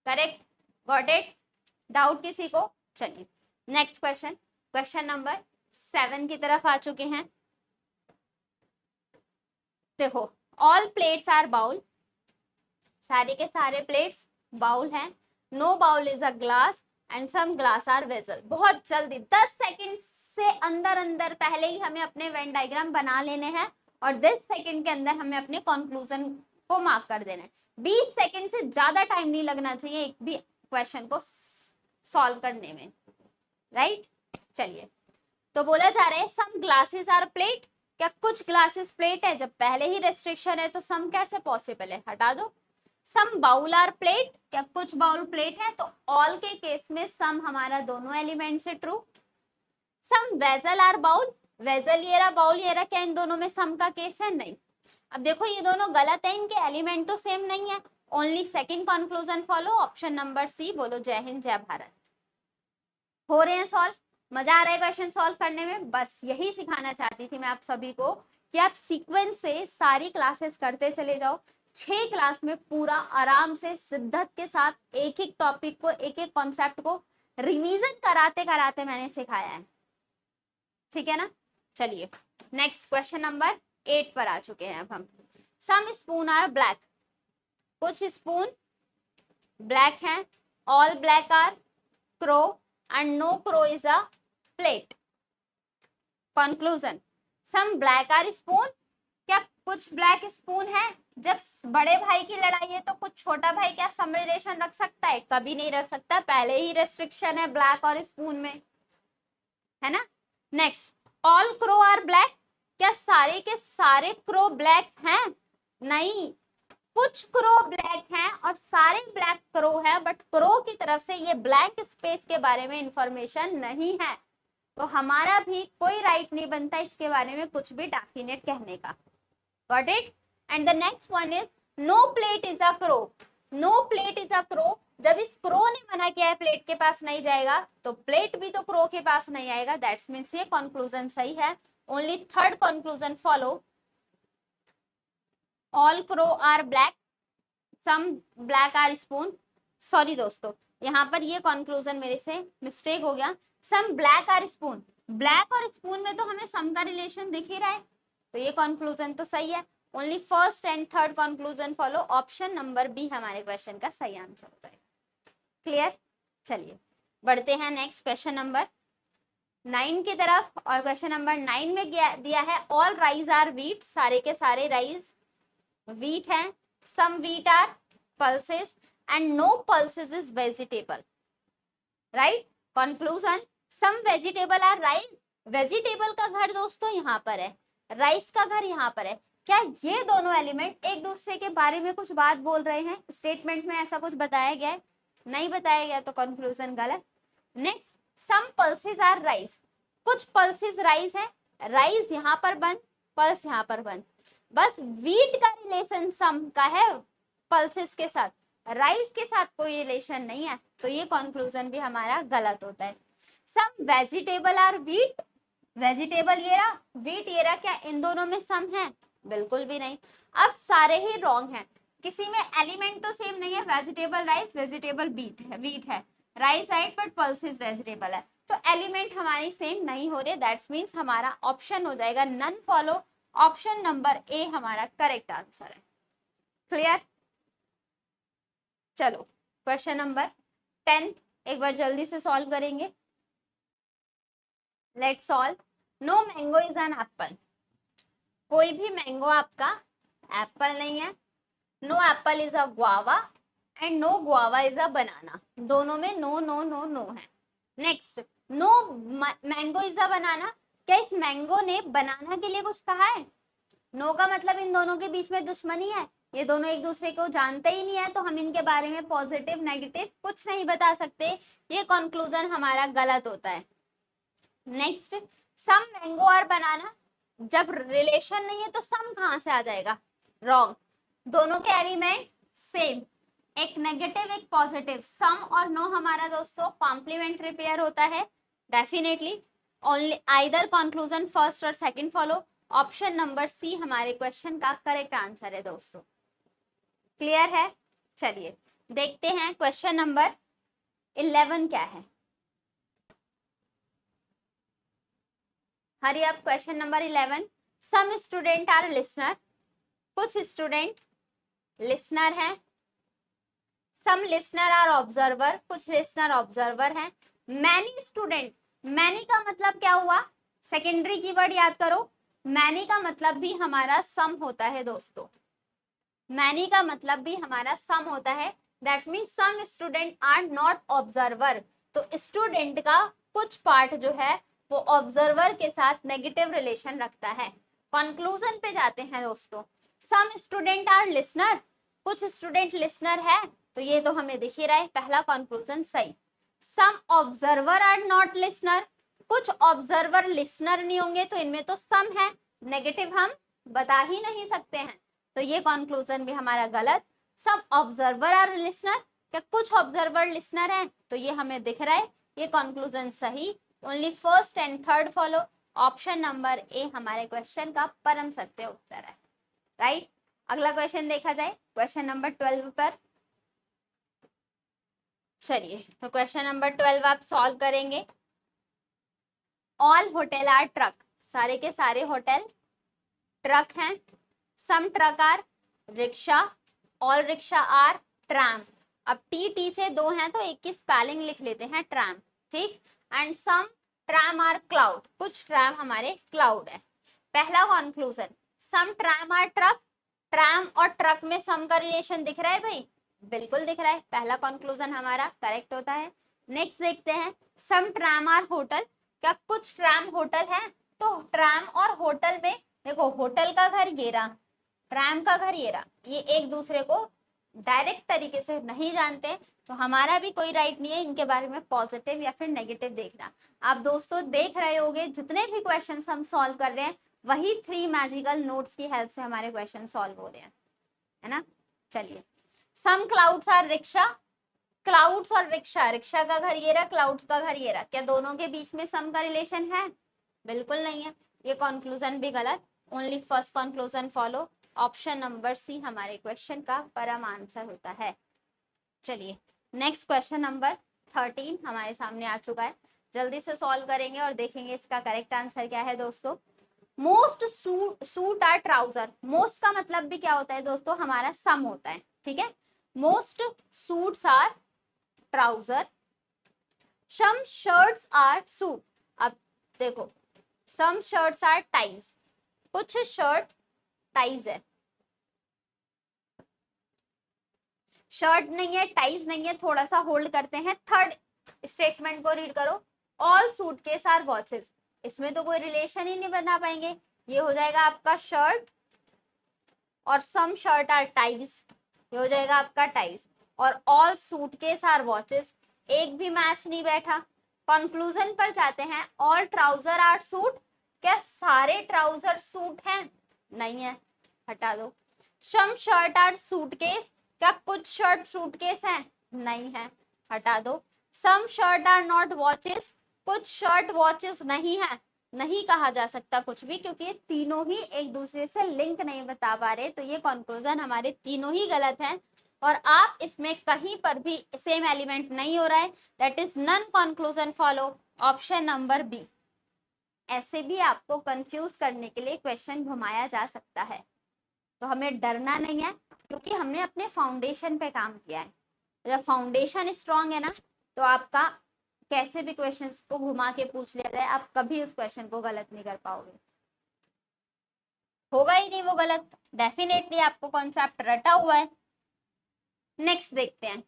Correct, got it? Doubt किसी को? चलिए नेक्स्ट क्वेश्चन, क्वेश्चन नंबर 7 की तरफ आ चुके हैं। देखो, ऑल प्लेट्स आर बाउल, सारे के सारे प्लेट्स बाउल हैं, no bowl is a glass and some glass are vessel. बहुत जल्दी 10 सेकंड से अंदर अंदर पहले ही हमें अपने वेन डायग्राम बना लेने हैं, और 10 सेकंड के अंदर हमें अपने कंक्लूजन को मार्क कर देना है। 20 सेकंड से ज्यादा टाइम नहीं लगना चाहिए एक भी क्वेश्चन को सॉल्व करने में, राइट। चलिए, तो बोला जा रहा है सम ग्लासेस आर प्लेट, क्या कुछ ग्लासेस प्लेट है? जब पहले ही रेस्ट्रिक्शन है तो सम कैसे पॉसिबल है? हटा दो। सम बाउल आर प्लेट, क्या कुछ बाउल प्लेट है? तो ऑल के केस में सम हमारा दोनों एलिमेंट से true. Some vessel are bowl, vessel ये रहा, बाउल ये रहा, क्या इन दोनों में सम का केस है? नहीं। अब देखो ये दोनों गलत है, इनके एलिमेंट तो सेम नहीं है, only second conclusion follow, option number C. बोलो जय हिंद जय भारत। हो रहे हैं सॉल्व? मजा आ रहा है क्वेश्चन सॉल्व करने में? बस यही सिखाना चाहती थी मैं आप सभी को कि आप सीक्वेंस से सारी क्लासेस करते चले जाओ। 6 क्लास में पूरा आराम से शिद्दत के साथ एक एक टॉपिक को, एक एक कॉन्सेप्ट को रिवीजन कराते कराते मैंने सिखाया है, ठीक है ना। चलिए नेक्स्ट क्वेश्चन नंबर 8 पर आ चुके हैं अब हम। सम स्पून आर ब्लैक, कुछ स्पून ब्लैक हैं, all black are crow and no crow is a plate. Conclusion, some black are spoon, क्या कुछ ब्लैक स्पून है? जब बड़े भाई की लड़ाई है तो कुछ छोटा भाई क्या सम रिलेशन रख सकता है? कभी नहीं रख सकता, पहले ही रेस्ट्रिक्शन है ब्लैक और स्पून में, है ना। Next, all crow are black, क्या सारे के सारे क्रो ब्लैक हैं? नहीं, कुछ क्रो ब्लैक हैं और सारे ब्लैक क्रो है, बट क्रो की तरफ से ये ब्लैंक स्पेस के बारे में इंफॉर्मेशन नहीं है, तो हमारा भी कोई राइट नहीं बनता इसके बारे में कुछ भी डेफिनेट कहने का। Got it? And the next one is no plate is a crow, no plate is a crow, जब इस क्रो ने मना किया है प्लेट के पास नहीं जाएगा, तो प्लेट भी तो क्रो के पास नहीं आएगा। दैट्स मीन्स ये कंक्लूजन सही है, only third conclusion follow, all crow are black, some black are spoon. Sorry दोस्तों, यहाँ पर ये कंक्लूजन मेरे से मिस्टेक हो गया, some black are spoon, black और स्पून में तो हमें सम का रिलेशन दिख ही रहा है, तो ये कंक्लूजन तो सही है, only first and third conclusion follow, option number B हमारे क्वेश्चन का सही आंसर होता है। क्लियर? चलिए बढ़ते हैं नेक्स्ट क्वेश्चन नंबर 9 की तरफ। और क्वेश्चन नंबर 9 में दिया है ऑल राइस आर व्हीट, सारे के सारे राइस व्हीट हैं, some wheat are pulses and no pulses is vegetable, right? Conclusion, some vegetable are rice, vegetable का घर दोस्तों यहाँ पर है, राइस का घर यहाँ पर है। क्या ये दोनों एलिमेंट एक दूसरे के बारे में कुछ बात बोल रहे हैं? स्टेटमेंट में ऐसा कुछ बताया गया है? नहीं बताया गया, तो कंक्लूजन गलत। Next, some pulses are rice, कुछ पल्सेस राइस है, राइस यहाँ पर बंद, पल्स यहाँ पर बंद, बस व्हीट का रिलेशन सम का है पल्सेस के साथ, राइस के साथ कोई रिलेशन नहीं है, तो ये कंक्लूजन भी हमारा गलत होता है। सम वेजिटेबल आर व्हीट, वेजिटेबल ये रहा, व्हीट ये रहा, क्या इन दोनों में सम है? बिल्कुल भी नहीं। अब सारे ही रॉन्ग हैं, किसी में एलिमेंट तो सेम नहीं है, वेजिटेबल राइस, वेजिटेबल व्हीट है, rice right but pulses vegetable है, तो एलिमेंट हमारी सेम नहीं हो रहे, दैट्स मीन्स हमारा ऑप्शन हो जाएगा none follow, option number A हमारा करेक्ट आंसर है। क्लियर? चलो क्वेश्चन नंबर 10 एक बार जल्दी से सॉल्व करेंगे। Let's solve. No mango is an apple, कोई भी मैंगो आपका एप्पल नहीं है। No apple is a guava and no guava is a banana, दोनों में नो नो नो नो है। Next, no mango is a banana, क्या इस मैंगो ने बनाना के लिए कुछ कहा है? नो का मतलब इन दोनों के बीच में दुश्मनी है, ये दोनों एक दूसरे को जानते ही नहीं है, तो हम इनके बारे में पॉजिटिव नेगेटिव कुछ नहीं बता सकते, ये कंक्लूजन हमारा गलत होता है। नेक्स्ट, सम मैंगो और बनाना, जब रिलेशन नहीं है तो सम कहां से आ जाएगा? रॉन्ग, दोनों के एलिमेंट सेम, एक नेगेटिव एक पॉजिटिव, सम और नो हमारा दोस्तों कॉम्प्लीमेंट्री पेयर होता है, definitely only either conclusion first और second follow, option number C हमारे क्वेश्चन का करेक्ट आंसर है दोस्तों। क्लियर है? चलिए देखते हैं क्वेश्चन नंबर 11 क्या है। Hurry up, question number 11, some student are listener, कुछ स्टूडेंट लिसनर हैं, सम लिसनर आर ऑब्जर्वर, कुछ लिसनर ऑब्जर्वर हैं, मैनी स्टूडेंट, मैनी का मतलब क्या हुआ? सेकेंडरी कीवर्ड याद करो, मैनी का मतलब भी हमारा सम होता है दोस्तों, मैनी का मतलब भी हमारा सम होता है, that's mean some student are not observer, तो स्टूडेंट का कुछ पार्ट जो है वो ऑब्जर्वर के साथ नेगेटिव रिलेशन रखता है। कंक्लूजन पे जाते हैं दोस्तों, सम स्टूडेंट आर लिसनर, कुछ स्टूडेंट लिसनर है, तो ये तो हमें दिख ही रहा है, पहला कंक्लूजन सही। सम ऑब्जर्वर आर नॉट लिसनर, कुछ ऑब्जर्वर लिसनर नहीं होंगे, तो इनमें तो सम है, नेगेटिव हम बता ही नहीं सकते हैं, तो ये कंक्लूजन भी हमारा गलत। सम ऑब्जर्वर आर लिसनर, क्या कुछ ऑब्जर्वर लिसनर हैं, तो ये हमें दिख रहा है, ये कंक्लूजन सही, only first and third follow, option number A हमारे क्वेश्चन का परम सत्य उत्तर है, राइट? अगला क्वेश्चन देखा जाए, क्वेश्चन नंबर 12 पर। चलिए तो क्वेश्चन नंबर 12 आप सॉल्व करेंगे। ऑल होटल आर ट्रक, सारे के सारे होटल ट्रक हैं, some truck are rickshaw, all rickshaw are tram, अब टी से दो हैं तो एक की स्पेलिंग लिख लेते हैं ट्राम, ठीक, and some tram are cloud, कुछ ट्राम हमारे क्लाउड है। पहला conclusion, some tram are truck, tram और ट्रक में सम का रिलेशन दिख रहा है भाई? बिल्कुल दिख रहा है, पहला कंक्लूजन हमारा करेक्ट होता है। नेक्स्ट देखते हैं, सम ट्राम आर होटल, क्या कुछ ट्राम होटल है? तो ट्राम और होटल में देखो, होटल का घर ये रहा, ट्राम का घर ये रहा, ये एक दूसरे को डायरेक्ट तरीके से नहीं जानते, तो हमारा भी कोई राइट नहीं है इनके बारे में पॉजिटिव या फिर नेगेटिव देखना। आप दोस्तों देख रहे होगे जितने भी क्वेश्चन हम सॉल्व कर रहे हैं वही 3 मैजिकल नोट्स की हेल्प से हमारे क्वेश्चन सॉल्व हो रहे हैं, है ना? चलिए, सम क्लाउड्स आर रिक्शा, क्लाउड्स और रिक्शा, रिक्शा का घर ये रहा, क्लाउड्स का घर ये रहा, क्या दोनों के बीच में सम का रिलेशन है? बिल्कुल नहीं है, ये कंक्लूजन भी गलत, only first conclusion follow, option number C हमारे क्वेश्चन का परम आंसर होता है। चलिए नेक्स्ट क्वेश्चन नंबर 13 हमारे सामने आ चुका है, जल्दी से सॉल्व करेंगे और देखेंगे इसका करेक्ट आंसर क्या है दोस्तों। Most suit are trouser, most का मतलब भी क्या होता है दोस्तों, हमारा सम होता है, ठीक है। Most suits are trouser, some shirts are suit. अब देखो, सम शर्ट्स आर टाइज, कुछ शर्ट टाइज है, शर्ट नहीं है, टाइज नहीं है, थोड़ा सा होल्ड करते हैं, थर्ड स्टेटमेंट को रीड करो, ऑल सूटकेस आर वॉचेस, इसमें तो कोई रिलेशन ही नहीं बना पाएंगे, ये हो जाएगा आपका शर्ट और सम शर्ट आर टाइज, ये हो जाएगा आपका टाइज, और ऑल सूटकेस आर वॉचेस, एक भी मैच नहीं बैठा। कंक्लूजन पर जाते हैं, ऑल ट्राउजर आर सूट, क्या सारे ट्राउजर सूट हैं, नहीं है, हटा दो। सम शर्ट आर सूटकेस, क्या कुछ शर्ट सूटकेस हैं, नहीं है, हटा दो। सम शर्ट आर नॉट वॉचेस, कुछ शर्ट वॉचेस नहीं है, नहीं कहा जा सकता कुछ भी, क्योंकि ये तीनों ही एक दूसरे से लिंक नहीं बता पा रहे, तो ये कंक्लूजन हमारे तीनों ही गलत हैं, और आप इसमें कहीं पर भी सेम एलिमेंट नहीं हो रहा है, that is none conclusion follow, option number B. ऐसे भी आपको कंफ्यूज करने के लिए क्वेश्चन घुमाया जा सकता है, तो हमें डरना नहीं है, क्योंकि हमने अपने फाउंडेशन पे काम किया है। जब फाउंडेशन स्ट्रांग है ना, तो आपका कैसे भी क्वेश्चंस को घुमा के पूछ लिया जाए, आप कभी उस क्वेश्चन को गलत नहीं कर पाओगे, होगा ही नहीं वो गलत, डेफिनेटली आपको कॉन्सेप्ट रटा हुआ है। नेक्स्ट देखते हैं,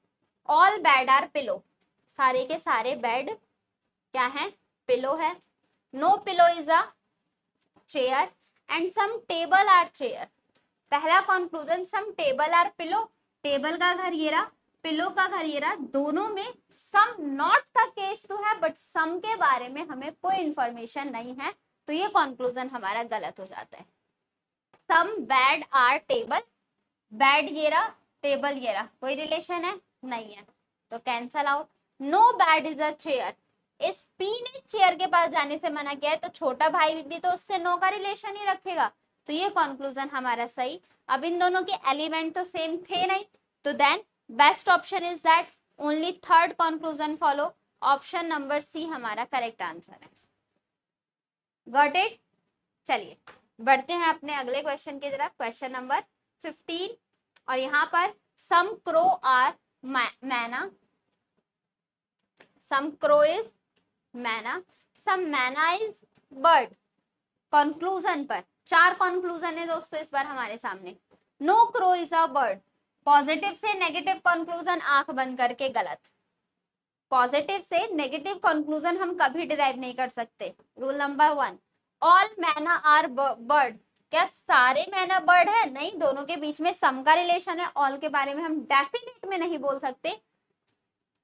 ऑल बेड आर पिलो, सारे के सारे बेड क्या है, पिलो है। No pillow is a chair and some table are chair, पहला conclusion, some table are pillow, table का घर ये रहा, पिलो का घर ये रहा, दोनों में सम नॉट का केस तो है, बट सम के बारे में हमें कोई इंफॉर्मेशन नहीं है, तो ये कंक्लूजन हमारा गलत हो जाता है। सम बेड आर टेबल, बेड ये रहा, टेबल ये रहा, कोई रिलेशन है, नहीं है, तो cancel out. No bed is a chair, इस पी ने चेयर के पास जाने से मना किया है, तो छोटा भाई भी तो उससे नो का रिलेशन ही रखेगा, तो ये कंक्लूजन हमारा सही। अब इन दोनों के एलिमेंट तो सेम थे नहीं, तो then best option is that only third conclusion follow, option number C हमारा करेक्ट आंसर है। Got it. चलिए बढ़ते हैं अपने अगले क्वेश्चन की तरफ, क्वेश्चन नंबर 15, और यहाँ पर सम क्रो आर मैना, सम क्रो इज मैना, सम मैना इज बर्ड। कंक्लूजन पर 4 कंक्लूजन है दोस्तों इस बार हमारे सामने। No crow is a bird, positive से नेगेटिव कंक्लूजन आंख बंद करके गलत, पॉजिटिव से नेगेटिव कंक्लूजन हम कभी डिराइव नहीं कर सकते। रूल नंबर 1, ऑल मैना आर बर्ड, क्या सारे मैना बर्ड है, नहीं, दोनों के बीच में सम का रिलेशन है, ऑल के बारे में हम डेफिनेट में नहीं बोल सकते,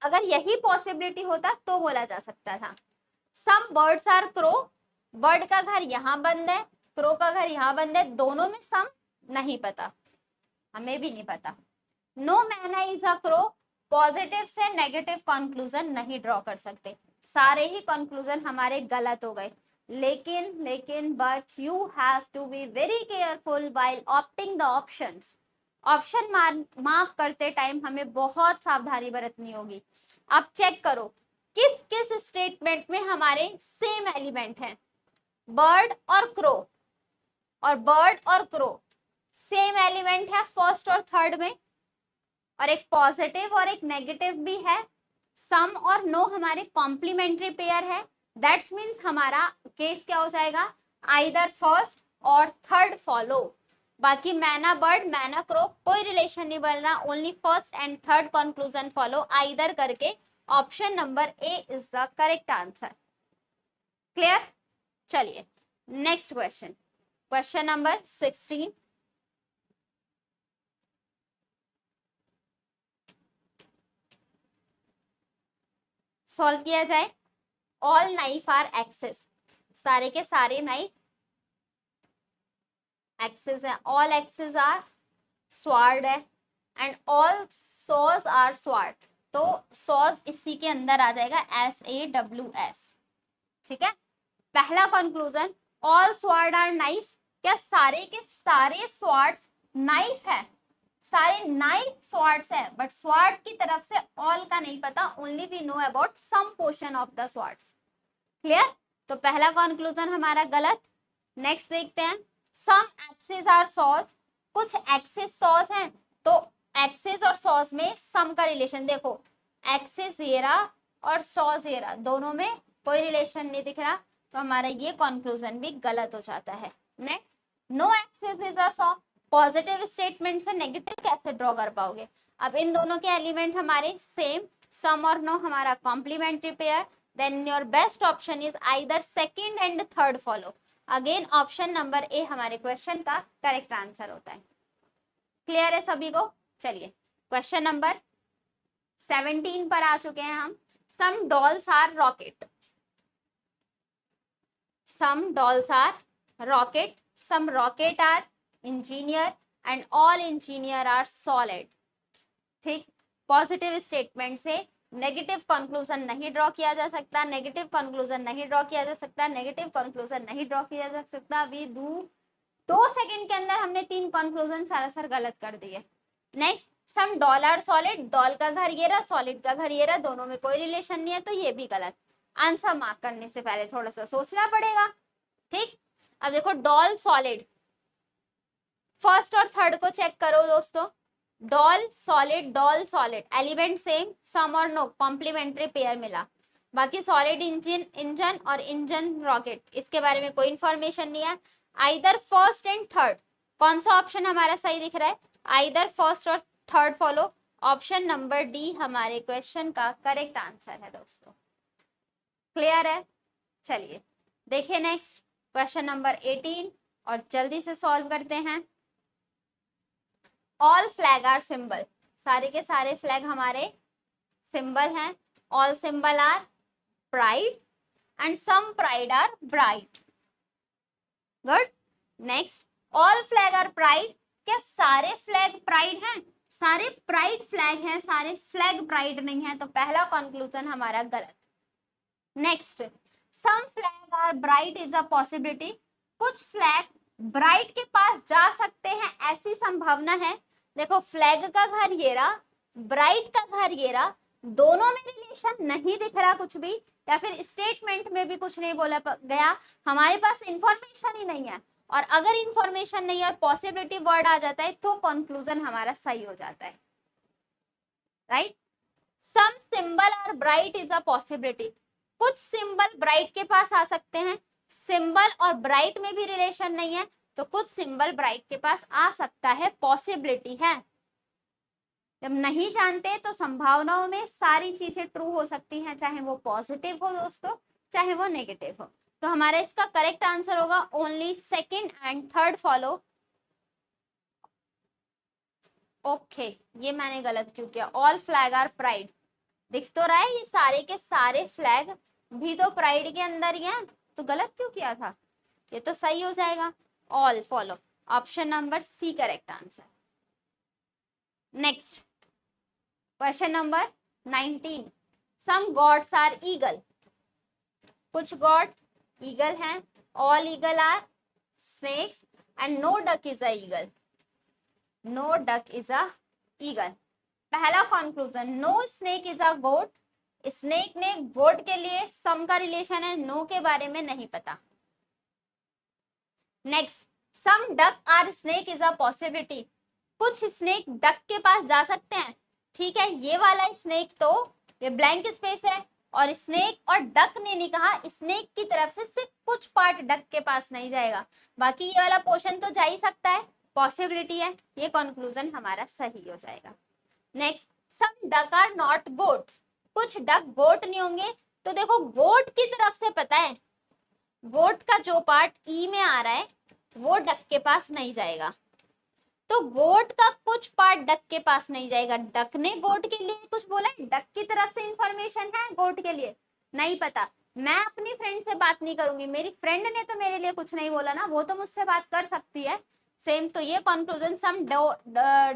अगर यही पॉसिबिलिटी होता तो बोला जा सकता था। Some birds are crow, bird का घर यहाँ बंद है, क्रो का घर यहाँ बंद है, दोनों में सम नहीं पता, हमें भी नहीं पता। नो मैना इज अ क्रो, पॉजिटिव से नेगेटिव कंक्लूजन नहीं ड्रॉ कर सकते, सारे ही कंक्लूजन हमारे गलत हो गए। लेकिन but you have to be very careful while opting the options, option mark करते टाइम हमें बहुत सावधानी बरतनी होगी। अब चेक करो किस किस स्टेटमेंट में हमारे सेम एलिमेंट हैं, बर्ड और क्रो, और बर्ड और क्रो सेम एलिमेंट है फर्स्ट और थर्ड में, और एक पॉजिटिव और एक नेगेटिव भी है। सम और नो हमारे कॉम्प्लीमेंट्री पेयर है, दैट्स मीन्स हमारा केस क्या हो जाएगा, आइदर फर्स्ट और थर्ड फॉलो। बाकी मैना बर्ड मैना क्रो कोई रिलेशन नहीं बन रहा, only first and third conclusion follow either करके, option number A is the correct answer. Clear. चलिए next question, question number 16, solve किया जाए। ऑल नाइफ आर एक्सेस, सारे के सारे नाइफ एक्सेस है, ऑल एक्सेस आर स्वार्ड है, and all saws are sword, तो सॉज इसी के अंदर आ जाएगा, SAWS, ठीक है। पहला conclusion, all sword are knife, क्या सारे के सारे स्वार्ड्स नाइफ है, सारे नाइफ स्वार्ड्स है, बट स्वार्ड की तरफ से ऑल का नहीं पता, only we know about some portion of the swords. Clear. तो पहला कंक्लूजन हमारा गलत, नेक्स्ट देखते हैं, सम एक्सेस आर सॉस, कुछ एक्सेस सॉस हैं, तो एक्सेस और सॉस में सम का रिलेशन देखो, एक्सेस ये रहा और सॉस ये रहा, दोनों में कोई रिलेशन नहीं दिख रहा, तो हमारा ये कंक्लूजन भी गलत हो जाता है। Next, no axes is a saw, positive statement से नेगेटिव कैसे ड्रॉ कर पाओगे? अब इन दोनों के एलिमेंट हमारे सेम, सम और नो हमारा complementary pair, then your best option is either second and third follow. Again option number A हमारे क्वेश्चन का करेक्ट आंसर होता है। क्लियर है सभी को? चलिए क्वेश्चन नंबर 17 पर आ चुके हैं हम। Some dolls are rocket, some dolls are rocket, some rocket are engineer and all engineer are solid. ठीक, पॉजिटिव स्टेटमेंट से नेगेटिव कंक्लूजन नहीं ड्रॉ किया जा सकता, नेगेटिव कंक्लूजन नहीं ड्रॉ किया जा सकता, नेगेटिव कंक्लूजन नहीं ड्रॉ किया जा सकता। अभी 2 सेकंड के अंदर हमने 3 कंक्लूजन सरासर गलत कर दिए। Next, some doll are solid, doll का घर ये रहा, सॉलिड का घर ये रहा, दोनों में कोई रिलेशन नहीं है, तो ये भी गलत। आंसर मार्क करने से पहले थोड़ा सा सोचना पड़ेगा। ठीक, अब देखो डॉल सॉलिड, फर्स्ट और थर्ड को चेक करो दोस्तों, doll solid element same, some और नो कॉम्प्लीमेंट्री पेयर मिला। बाकी सॉलिड इंजन और इंजन रॉकेट, इसके बारे में कोई इंफॉर्मेशन नहीं है। आइदर फर्स्ट एंड थर्ड, कौन सा ऑप्शन हमारा सही दिख रहा है? आइदर फर्स्ट और third follow, option number D हमारे क्वेश्चन का करेक्ट आंसर है दोस्तों। क्लियर है? चलिए देखिए नेक्स्ट क्वेश्चन नंबर 18 और जल्दी से सॉल्व करते हैं। ऑल फ्लैग आर सिंबल, सारे के सारे फ्लैग हमारे सिंबल हैं। All symbol are pride and some pride are bright. Good. Next, all flag are pride, क्या सारे फ्लैग प्राइड हैं? सारे प्राइड फ्लैग हैं, सारे फ्लैग प्राइड नहीं है, तो पहला कंक्लूजन हमारा गलत। Next, some flag are bright is a possibility, कुछ फ्लैग ब्राइट के पास जा सकते हैं ऐसी संभावना है। देखो फ्लैग का घर ये रहा, ब्राइट का घर ये रहा, दोनों में रिलेशन नहीं दिख रहा कुछ भी, या फिर स्टेटमेंट में भी कुछ नहीं बोला गया, हमारे पास इंफॉर्मेशन ही नहीं है। और अगर इंफॉर्मेशन नहीं और पॉसिबिलिटी वर्ड आ जाता है तो कंक्लूजन हमारा सही हो जाता है। Right, some symbol are bright is a possibility, कुछ सिंबल ब्राइट के पास आ सकते हैं, सिंबल और ब्राइट में भी रिलेशन नहीं है, तो कुछ सिंबल ब्राइट के पास आ सकता है, पॉसिबिलिटी है। जब नहीं जानते तो संभावनाओं में सारी चीजें ट्रू हो सकती हैं, चाहे वो पॉजिटिव हो दोस्तों, चाहे वो नेगेटिव हो। तो हमारा इसका करेक्ट आंसर होगा only second and third follow. Okay, ये मैंने गलत क्यों किया? ऑल फ्लैग आर प्राइड, दिख तो रहा है ये सारे के सारे फ्लैग भी तो प्राइड के अंदर ही हैं, तो गलत क्यों किया था? ये तो सही हो जाएगा, all follow, option number C correct answer. Next question number 19, some gods are eagle, कुछ गॉड ईगल हैं, all eagle are snakes and no duck is a eagle, no duck is a eagle. पहला conclusion, no snake is a goat, snake ने goat के लिए सम का relation है, no के बारे में नहीं पता। Next, some duck are snake is a possibility, कुछ स्नेक डक के पास जा सकते हैं। ठीक है, ये वाला स्नेक तो ये ब्लैंक स्पेस है, और स्नेक और डक ने नहीं कहा, स्नेक की तरफ से सिर्फ कुछ पार्ट डक के पास नहीं जाएगा, बाकी ये वाला पोर्शन तो जा ही सकता है, पॉसिबिलिटी है, ये कंक्लूजन हमारा सही हो जाएगा। Next, some duck are not goats, कुछ डक गोट नहीं होंगे, तो देखो गोट की तरफ से पता है गोट का जो पार्ट ई में आ रहा है वो डक के पास नहीं जाएगा, तो गोट का कुछ पार्ट डक के पास नहीं जाएगा। डक ने गोट के लिए कुछ बोला है, डक की तरफ से इंफॉर्मेशन है गोट के लिए नहीं पता। मैं अपनी फ्रेंड से बात नहीं करूंगी, मेरी फ्रेंड ने तो मेरे लिए कुछ नहीं बोला ना, वो तो मुझसे बात कर सकती है सेम। तो ये conclusion, some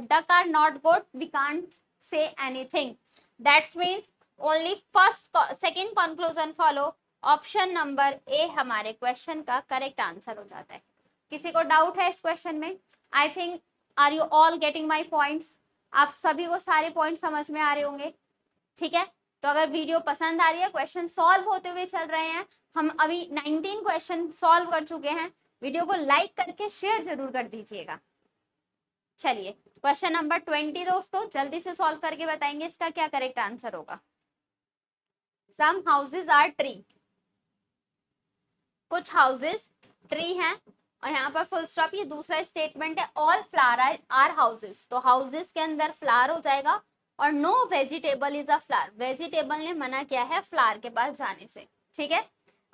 duck are not goat, we can't say anything, that's means only first second conclusion follow, option number A हमारे क्वेश्चन का करेक्ट आंसर हो जाता है। किसी को डाउट है इस क्वेश्चन में? I think are you all getting my points, आप सभी को सारे पॉइंट समझ में आ रहे होंगे। ठीक है, तो अगर वीडियो पसंद आ रही है, क्वेश्चन सॉल्व होते हुए चल रहे हैं, हम अभी 19 क्वेश्चन सॉल्व कर चुके हैं, वीडियो को लाइक करके शेयर जरूर कर दीजिएगा। चलिए क्वेश्चन नंबर 20 दोस्तों, जल्दी से सॉल्व करके बताएंगे इसका क्या करेक्ट आंसर होगा। सम हाउसेज आर ट्री, कुछ हाउसेज ट्री हैं, और यहाँ पर फुल स्टॉप, ये दूसरा स्टेटमेंट है। ऑल फ्लावर आर हाउसेज, तो हाउसेज के अंदर फ्लावर हो जाएगा, और no vegetable is a flower, vegetable ने मना किया है फ्लावर के पास जाने से। ठीक है,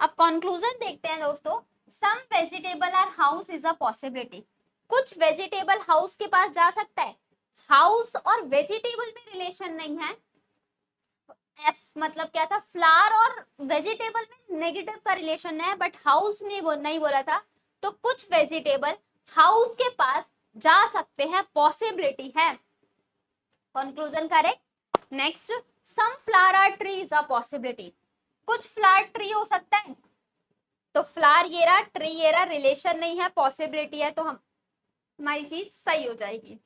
अब कंक्लूजन देखते हैं दोस्तों। Some vegetable are house is a possibility, कुछ वेजिटेबल हाउस के पास जा सकता है। हाउस और वेजिटेबल में रिलेशन नहीं है। एफ मतलब क्या था, फ्लावर और वेजिटेबल में नेगेटिव का रिलेशन है, बट हाउस ने नहीं बोला था। तो कुछ वेजिटेबल हाउस के पास जा सकते हैं, पॉसिबिलिटी है। Conclusion correct. Next, some flower are tree is a possibility, कुछ फ्लावर ट्री हो सकता है। तो फ्लावर ये रहा, ट्री ये रहा, रिलेशन नहीं है, पॉसिबिलिटी है, तो हम हमारी चीज सही हो जाएगी।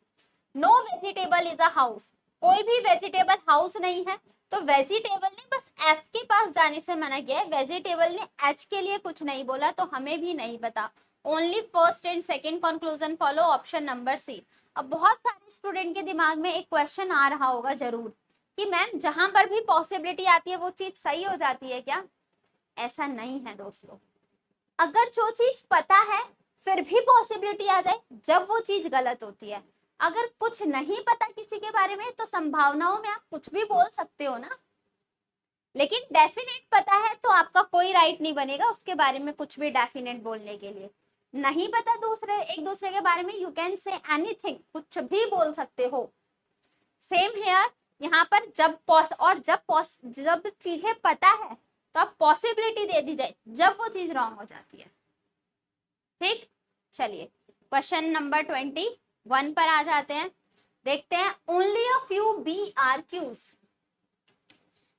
No vegetable is a house, कोई भी वेजिटेबल हाउस नहीं है। तो वेजिटेबल ने बस एफ के पास जाने से मना किया है, वेजिटेबल ने एच के लिए कुछ नहीं बोला, तो हमें भी नहीं पता। Only first and second conclusion follow, option number C. अब बहुत सारे स्टूडेंट के दिमाग में एक क्वेश्चन आ रहा होगा जरूर कि मैम जहां पर भी पॉसिबिलिटी आती है वो चीज सही हो जाती है क्या? ऐसा नहीं है दोस्तों। अगर जो चीज पता है फिर भी पॉसिबिलिटी आ जाए, जब वो चीज गलत होती है। अगर कुछ नहीं पता किसी के बारे में तो संभावनाओं में आप कुछ भी बोल सकते हो ना, लेकिन डेफिनेट पता है तो आपका कोई राइट नहीं बनेगा उसके बारे में कुछ भी डेफिनेट बोलने के लिए। नहीं पता एक दूसरे के बारे में, यू कैन से एनीथिंग, कुछ भी बोल सकते हो। सेम हेयर, यहाँ पर जब चीजें पता है तो आप पॉसिबिलिटी दे दी जाए जब वो चीज रॉन्ग हो जाती है। ठीक, चलिए क्वेश्चन नंबर 21 पर आ जाते हैं, देखते हैं। Only a few B are Qs,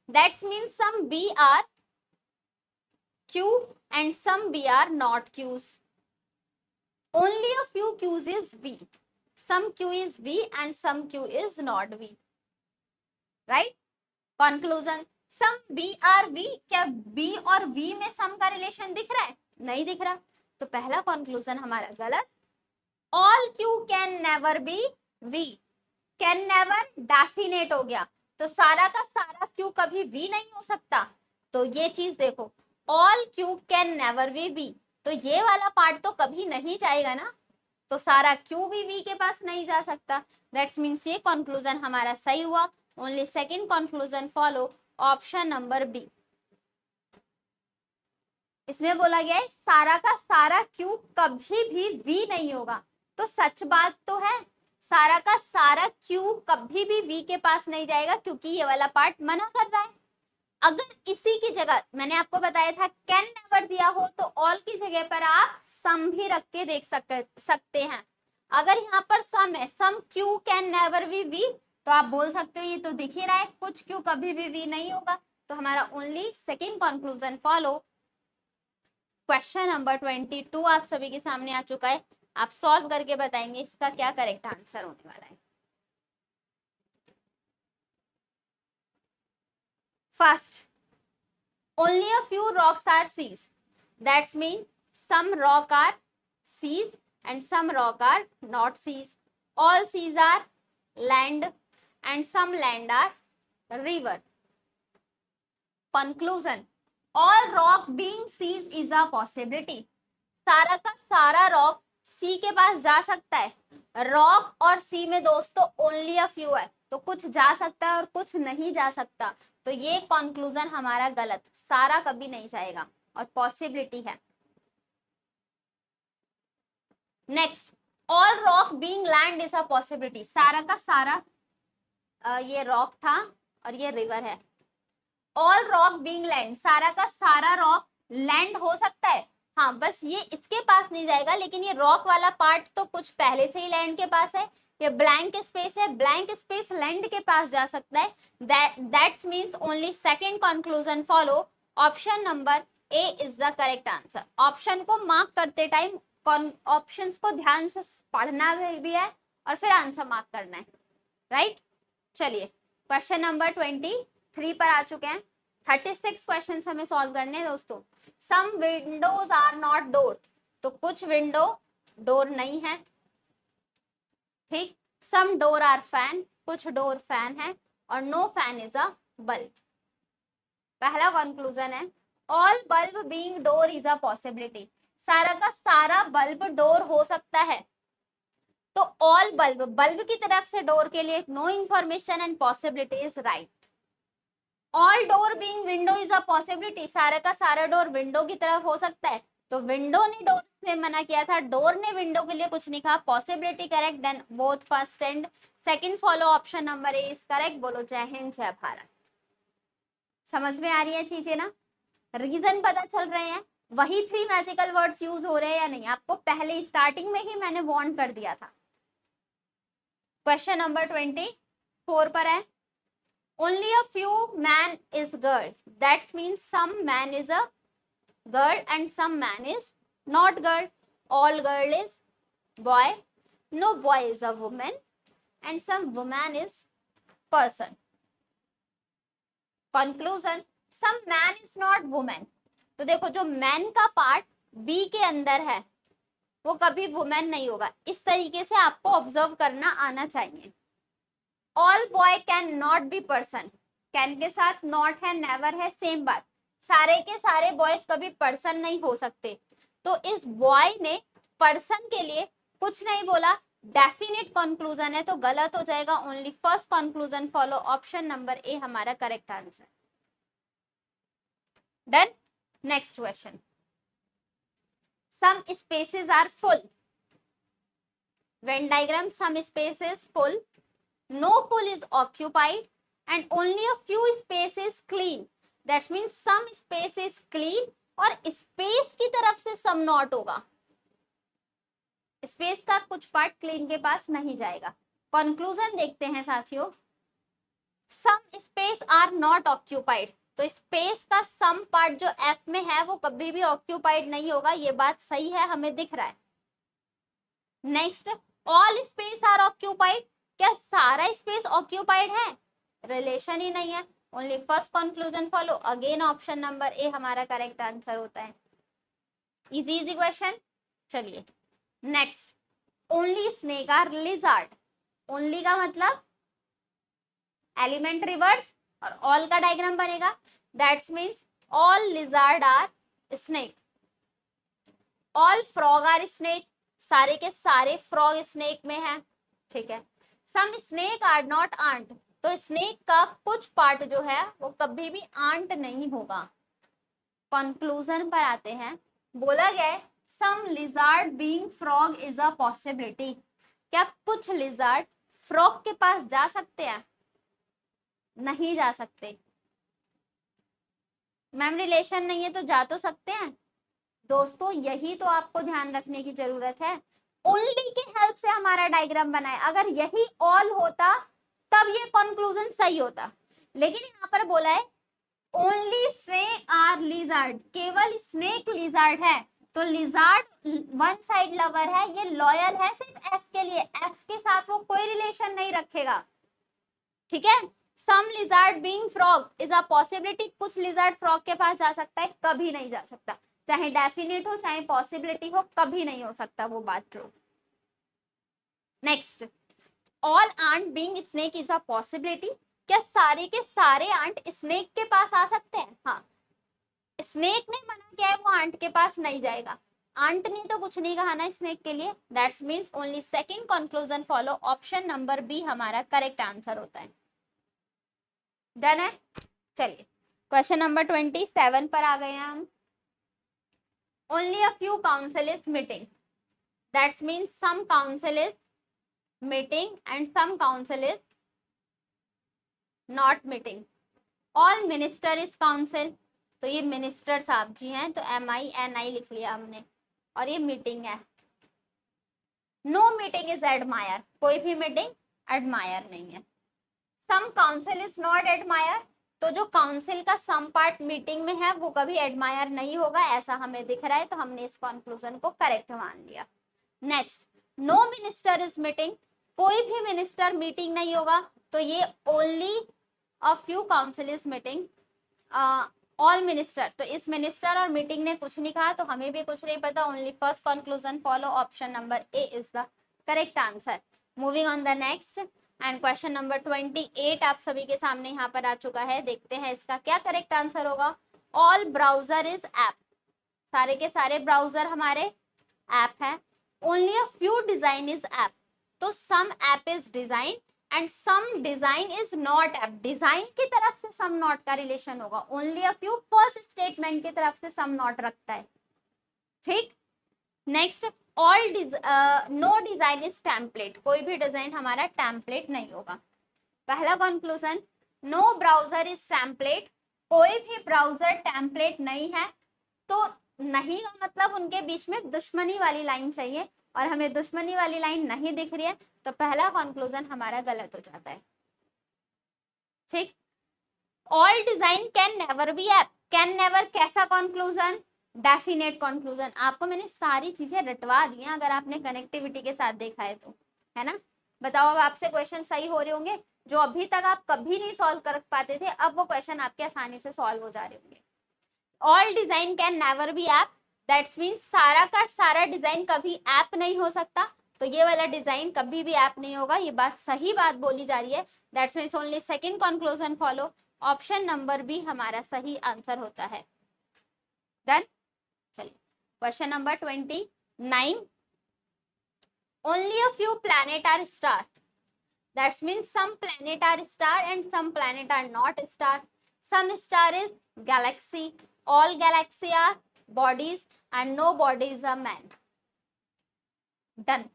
that's mean some B are Q and some B are not Qs. Only a few Qs is V, some q is v and some q is not v, right? Conclusion, some b are v, क्या b और v में some का relation दिख रहा है? नहीं दिख रहा, तो पहला कंक्लूजन हमारा गलत। All q can never B v, can never definite हो गया, तो सारा का सारा q कभी v नहीं हो सकता। तो ये चीज देखो, all q can never B v, तो ये वाला पार्ट तो कभी नहीं जाएगा ना, तो सारा क्यू भी वी के पास नहीं जा सकता। दैट्स मीन्स ये कंक्लूजन हमारा सही हुआ। Only second conclusion follow, option number B. इसमें बोला गया है सारा का सारा क्यू कभी भी वी नहीं होगा, तो सच बात तो है, सारा का सारा क्यू कभी भी वी के पास नहीं जाएगा क्योंकि ये वाला पार्ट मना कर रहा है। अगर इसी की जगह मैंने आपको बताया था कैन नेवर दिया हो तो ऑल की जगह पर आप सम भी रख के देख सकते हैं। अगर यहाँ पर सम है, some Q can never be V, तो आप बोल सकते हो ये तो दिख ही रहा है कुछ क्यू कभी भी वी नहीं होगा, तो हमारा only second conclusion follow. Question number 22 आप सभी के सामने आ चुका है, आप सॉल्व करके बताएंगे इसका क्या करेक्ट आंसर होने वाला है। First, only a few rocks are seas. That means some rock are seas and some rock are not seas. All seas are land and some land are river. Conclusion, all rock being seas is a possibility. सारा का सारा rock सी के पास जा सकता है। Rock और सी में दोस्तों ओनली अ फ्यू है, तो कुछ जा सकता है और कुछ नहीं जा सकता, तो ये कंक्लूजन हमारा गलत, सारा कभी नहीं जाएगा और पॉसिबिलिटी है। Next, all rock being land is a possibility, सारा का सारा ये रॉक था और ये रिवर है। ऑल रॉक बीइंग लैंड, सारा का सारा रॉक लैंड हो सकता है, हाँ बस ये इसके पास नहीं जाएगा, लेकिन ये रॉक वाला पार्ट तो कुछ पहले से ही लैंड के पास है। ये ब्लैंक स्पेस है, ब्लैंक स्पेस लैंड के पास जा सकता है। That's means only second conclusion follow, option number A is the correct answer. Option को मार्क करते टाइम ऑप्शंस को ध्यान से पढ़ना भी है और फिर आंसर मार्क करना है, राइट? चलिए क्वेश्चन नंबर 23 पर आ चुके हैं। 36 क्वेश्चन हमें सॉल्व करने हैं दोस्तों। Some windows are not door, तो कुछ विंडो डोर नहीं है, ठीक। सम डोर आर फैन, कुछ डोर फैन है, और no fan is a bulb. पहला कंक्लूजन है all bulb being door is a possibility, सारा का सारा बल्ब डोर हो सकता है। तो ऑल बल्ब, बल्ब की तरफ से डोर के लिए no information and possibility is right. All door being window is a possibility, सारा का सारा डोर विंडो की तरफ हो सकता है, तो विंडो ने डोर से मना किया था, डोर ने विंडो के लिए कुछ नहीं कहा। Possibility correct, then both first and second follow option number A is correct. बोलो जय हिंद जय भारत। समझ में आ रही है चीजें ना, रीजन पता चल रहे हैं, वही 3 मैजिकल वर्ड्स यूज हो रहे हैं या नहीं, आपको पहले स्टार्टिंग में ही मैंने वार्न कर दिया था। क्वेश्चन नंबर 24 पर है only a few man is girl, that means some man is a girl and some man is not girl. All girl is boy, no boy is a woman and some woman is person. Conclusion, some man is not woman, तो देखो जो man का part B के अंदर है वो कभी women नहीं होगा, इस तरीके से आपको ऑब्जर्व करना आना चाहिए। All boy can not be person, can के साथ नॉट है, नेवर है, सेम बात। सारे के सारे बॉयज कभी पर्सन नहीं हो सकते, तो इस बॉय ने पर्सन के लिए कुछ नहीं बोला, डेफिनेट कंक्लूजन है, तो गलत हो जाएगा। Only first conclusion follow option number A हमारा correct answer. Done. Next question, some spaces are full, Venn diagram, some space is full, no full is occupied and only a few space is clean, that means some space is clean और space की तरफ से some not होगा, space का कुछ part clean के पास नहीं जाएगा। कंक्लूजन देखते हैं साथियों, some space are not occupied, तो स्पेस का सम पार्ट जो एफ में है वो कभी भी ऑक्यूपाइड नहीं होगा, ये बात सही है, हमें दिख रहा है। Next, all space are occupied, क्या सारा स्पेस ऑक्यूपाइड है? रिलेशन ही नहीं है। Only first conclusion follow, again option number A हमारा करेक्ट आंसर होता है। Easy easy question. चलिए next, only snake are lizard, only का मतलब एलिमेंट्री वर्ड्स और ऑल का डायग्राम बनेगा, that's means all lizard are snake, all frog are snake, सारे के सारे फ्रॉग स्नेक में है, ठीक है। सम स्नेक आर नॉट आंट, तो स्नेक का कुछ पार्ट जो है वो कभी भी आंट नहीं होगा। कंक्लूजन पर आते हैं, बोला गया है some lizard being frog is a possibility, क्या कुछ लिजार्ड फ्रॉग के पास जा सकते हैं? नहीं जा सकते। मैम रिलेशन नहीं है तो जा तो सकते हैं दोस्तों, यही तो आपको ध्यान रखने की जरूरत है। ओनली की हेल्प से हमारा डायग्राम बना है, अगर यही ऑल होता तब ये कंक्लूजन सही होता, लेकिन यहाँ पर बोला है ओनली स्नेक आर लिजार्ड, केवल स्नेक लिजार्ड है, तो लिजार्ड वन साइड लवर है, ये लॉयल है सिर्फ एस के लिए, एस के साथ वो कोई रिलेशन नहीं रखेगा, ठीक है। Some lizard being frog is a possibility, कुछ लिजार्ड फ्रॉग के पास जा सकता है, कभी नहीं जा सकता, चाहे डेफिनेट हो चाहे पॉसिबिलिटी हो, कभी नहीं हो सकता वो बात true. Next, all ant being snake is a possibility, क्या सारे के सारे आंट स्नेक के पास आ सकते हैं? हाँ, स्नेक ने मना किया है वो आंट के पास नहीं जाएगा, आंट ने तो कुछ नहीं कहा ना स्नेक के लिए, that's means only second conclusion follow, option number B हमारा करेक्ट आंसर होता है। डन है। चलिए क्वेश्चन नंबर 27 पर आ गए हैं हम। Only a few council is meeting, that's means some council is meeting and some council is not meeting. All minister is council, तो ये मिनिस्टर साहब जी हैं, तो MINI लिख लिया हमने, और ये मीटिंग है। नो मीटिंग इज एडमायर, कोई भी मीटिंग एडमायर नहीं है। सम काउंसिल इज नॉट एडमायर, तो जो काउंसिल का सम पार्ट मीटिंग में है वो कभी एडमायर नहीं होगा, ऐसा हमें दिख रहा है, तो हमने इस कंक्लूजन को करेक्ट मान लिया। Next, no minister is meeting, कोई भी मिनिस्टर मीटिंग नहीं होगा, तो ये only a few council is meeting, all minister, तो इस मिनिस्टर और मीटिंग ने कुछ नहीं कहा, तो हमें भी कुछ नहीं पता, only first conclusion follow, option number A is the correct answer. Moving on the next and question number 28 आप सभी के सामने यहाँ पर आ चुका है। देखते हैं इसका क्या करेक्ट आंसर होगा। ऑल ब्राउजर इज ऐप, सारे के सारे ब्राउजर हमारे ऐप है। Only a few design is app, तो some app is design and some design is not app, design की तरफ से सम नॉट का रिलेशन होगा। Only a few first statement की तरफ से सम नॉट रखता है, ठीक। Next, all no design is template, कोई भी डिजाइन हमारा टेम्पलेट नहीं होगा। पहला conclusion, no browser is template, कोई भी ब्राउजर टेम्पलेट नहीं है, तो नहीं का मतलब उनके बीच में दुश्मनी वाली लाइन चाहिए और हमें दुश्मनी वाली लाइन नहीं दिख रही है, तो पहला कंक्लूजन हमारा गलत हो जाता है, ठीक। All design can never B app, can never कैसा कंक्लूजन, डेफिनेट कंक्लूजन। आपको मैंने सारी चीजें रटवा दी हैं अगर आपने कनेक्टिविटी के साथ देखा है तो, है ना। बताओ अब आपसे क्वेश्चन सही हो रहे होंगे, जो अभी तक आप कभी नहीं सॉल्व कर पाते थे, अब वो क्वेश्चन आपके आसानी से सॉल्व हो जा रहे होंगे। All design can never B app, that's means सारा का सारा डिजाइन कभी ऐप नहीं हो सकता, तो ये वाला डिजाइन कभी भी ऐप नहीं होगा, ये बात सही बात बोली जा रही है। That's means only second conclusion follow, option number B हमारा सही आंसर होता है। डन। चलिए question number 29, only a few planet are star, that's means some planet are star and some planet are not star, some star is galaxy, all galaxy are bodies and no body is a man. Done.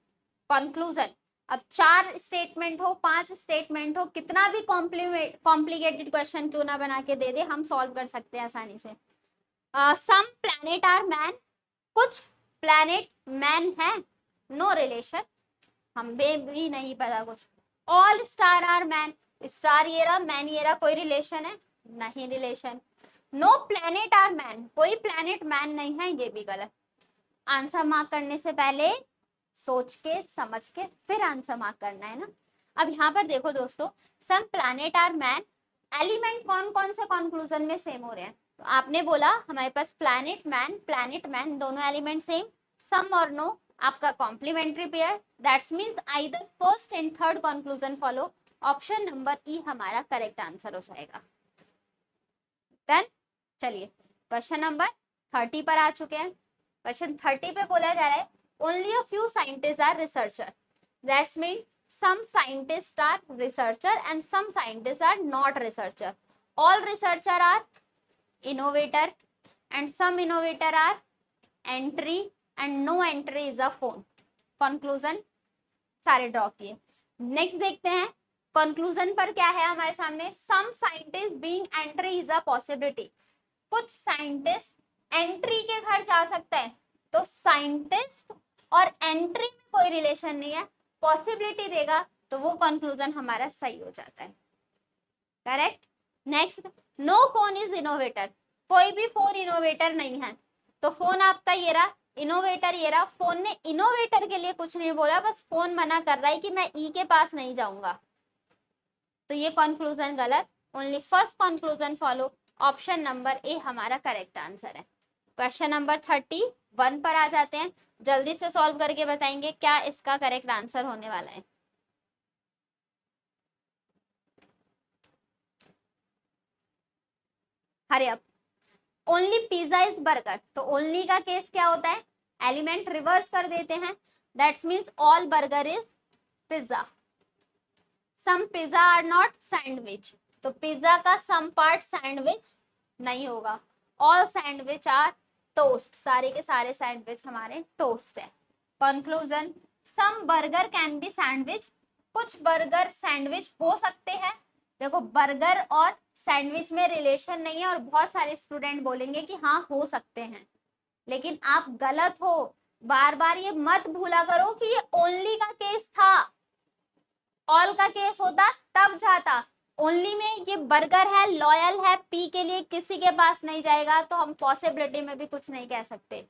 Conclusion, अब 4 statement हो 5 statement हो, कितना भी complicated question क्यों ना बना के दे दे, हम सॉल्व कर सकते हैं आसानी से। सम प्लैनेट आर मैन, कुछ प्लैनेट मैन है, नो रिलेशन, हमें भी नहीं पता कुछ। All star are man, star ये रहा मैन ये रहा, कोई रिलेशन है नहीं relation. No planet are man, कोई प्लैनेट मैन नहीं है, ये भी गलत। आंसर मार्क करने से पहले सोच के समझ के फिर आंसर मार्क करना है ना। अब यहाँ पर देखो दोस्तों, सम प्लैनेट आर मैन, एलिमेंट कौन कौन से कंक्लूजन में सेम हो रहे हैं, तो आपने बोला हमारे पास प्लैनेट मैन दोनों एलिमेंट सेम, सम और नो आपका complementary pair, that's means either first and third conclusion follow, option number E हमारा करेक्ट आंसर हो जाएगा। डन। चलिए क्वेश्चन नंबर 30 पर आ चुके हैं। क्वेश्चन 30 पे बोला जा रहा है, only a few scientist are researcher, that's mean some scientist are researcher and some scientist are not researcher, all researcher are innovator and some innovator are entry and no entry is a phone. Conclusion सारे draw किए। Next देखते हैं conclusion पर क्या है हमारे सामने, some scientist being entry is a possibility, कुछ साइंटिस्ट एंट्री के घर जा सकते हैं, तो साइंटिस्ट और एंट्री में कोई रिलेशन नहीं है, पॉसिबिलिटी देगा तो वो कंक्लूजन हमारा सही हो जाता है, correct. Next, no phone is innovator, कोई भी फोन इनोवेटर नहीं है, तो फोन आपका ये रहा, इनोवेटर ये रहा, फोन ने इनोवेटर के लिए कुछ नहीं बोला, बस फोन मना कर रहा है कि मैं ई के पास नहीं जाऊंगा, तो ये कंक्लूजन गलत, only first conclusion follow, option number A हमारा करेक्ट आंसर है। क्वेश्चन नंबर 31 पर आ जाते हैं, जल्दी से सॉल्व करके बताएंगे क्या इसका करेक्ट आंसर होने वाला है। Hurry up. Only pizza is burger, तो ओनली का केस क्या होता है, एलिमेंट रिवर्स कर देते हैं, that's means all burger is pizza. Some pizza are not sandwich, तो पिज्जा का सम पार्ट सैंडविच नहीं होगा, ऑल सैंडविच आर टोस्ट, सारे के सारे सैंडविच हमारे टोस्ट है। Conclusion, some burger can be sandwich, कुछ बर्गर सैंडविच हो सकते हैं। देखो बर्गर और सैंडविच में रिलेशन नहीं है और बहुत सारे स्टूडेंट बोलेंगे कि हाँ हो सकते हैं, लेकिन आप गलत हो, बार बार ये मत भूला करो कि ये ओनली का केस था, ऑल का केस होता तब जाता। ओनली में ये बर्गर है, लॉयल है, पी के लिए किसी के पास नहीं जाएगा, तो हम पॉसिबिलिटी में भी कुछ नहीं कह सकते।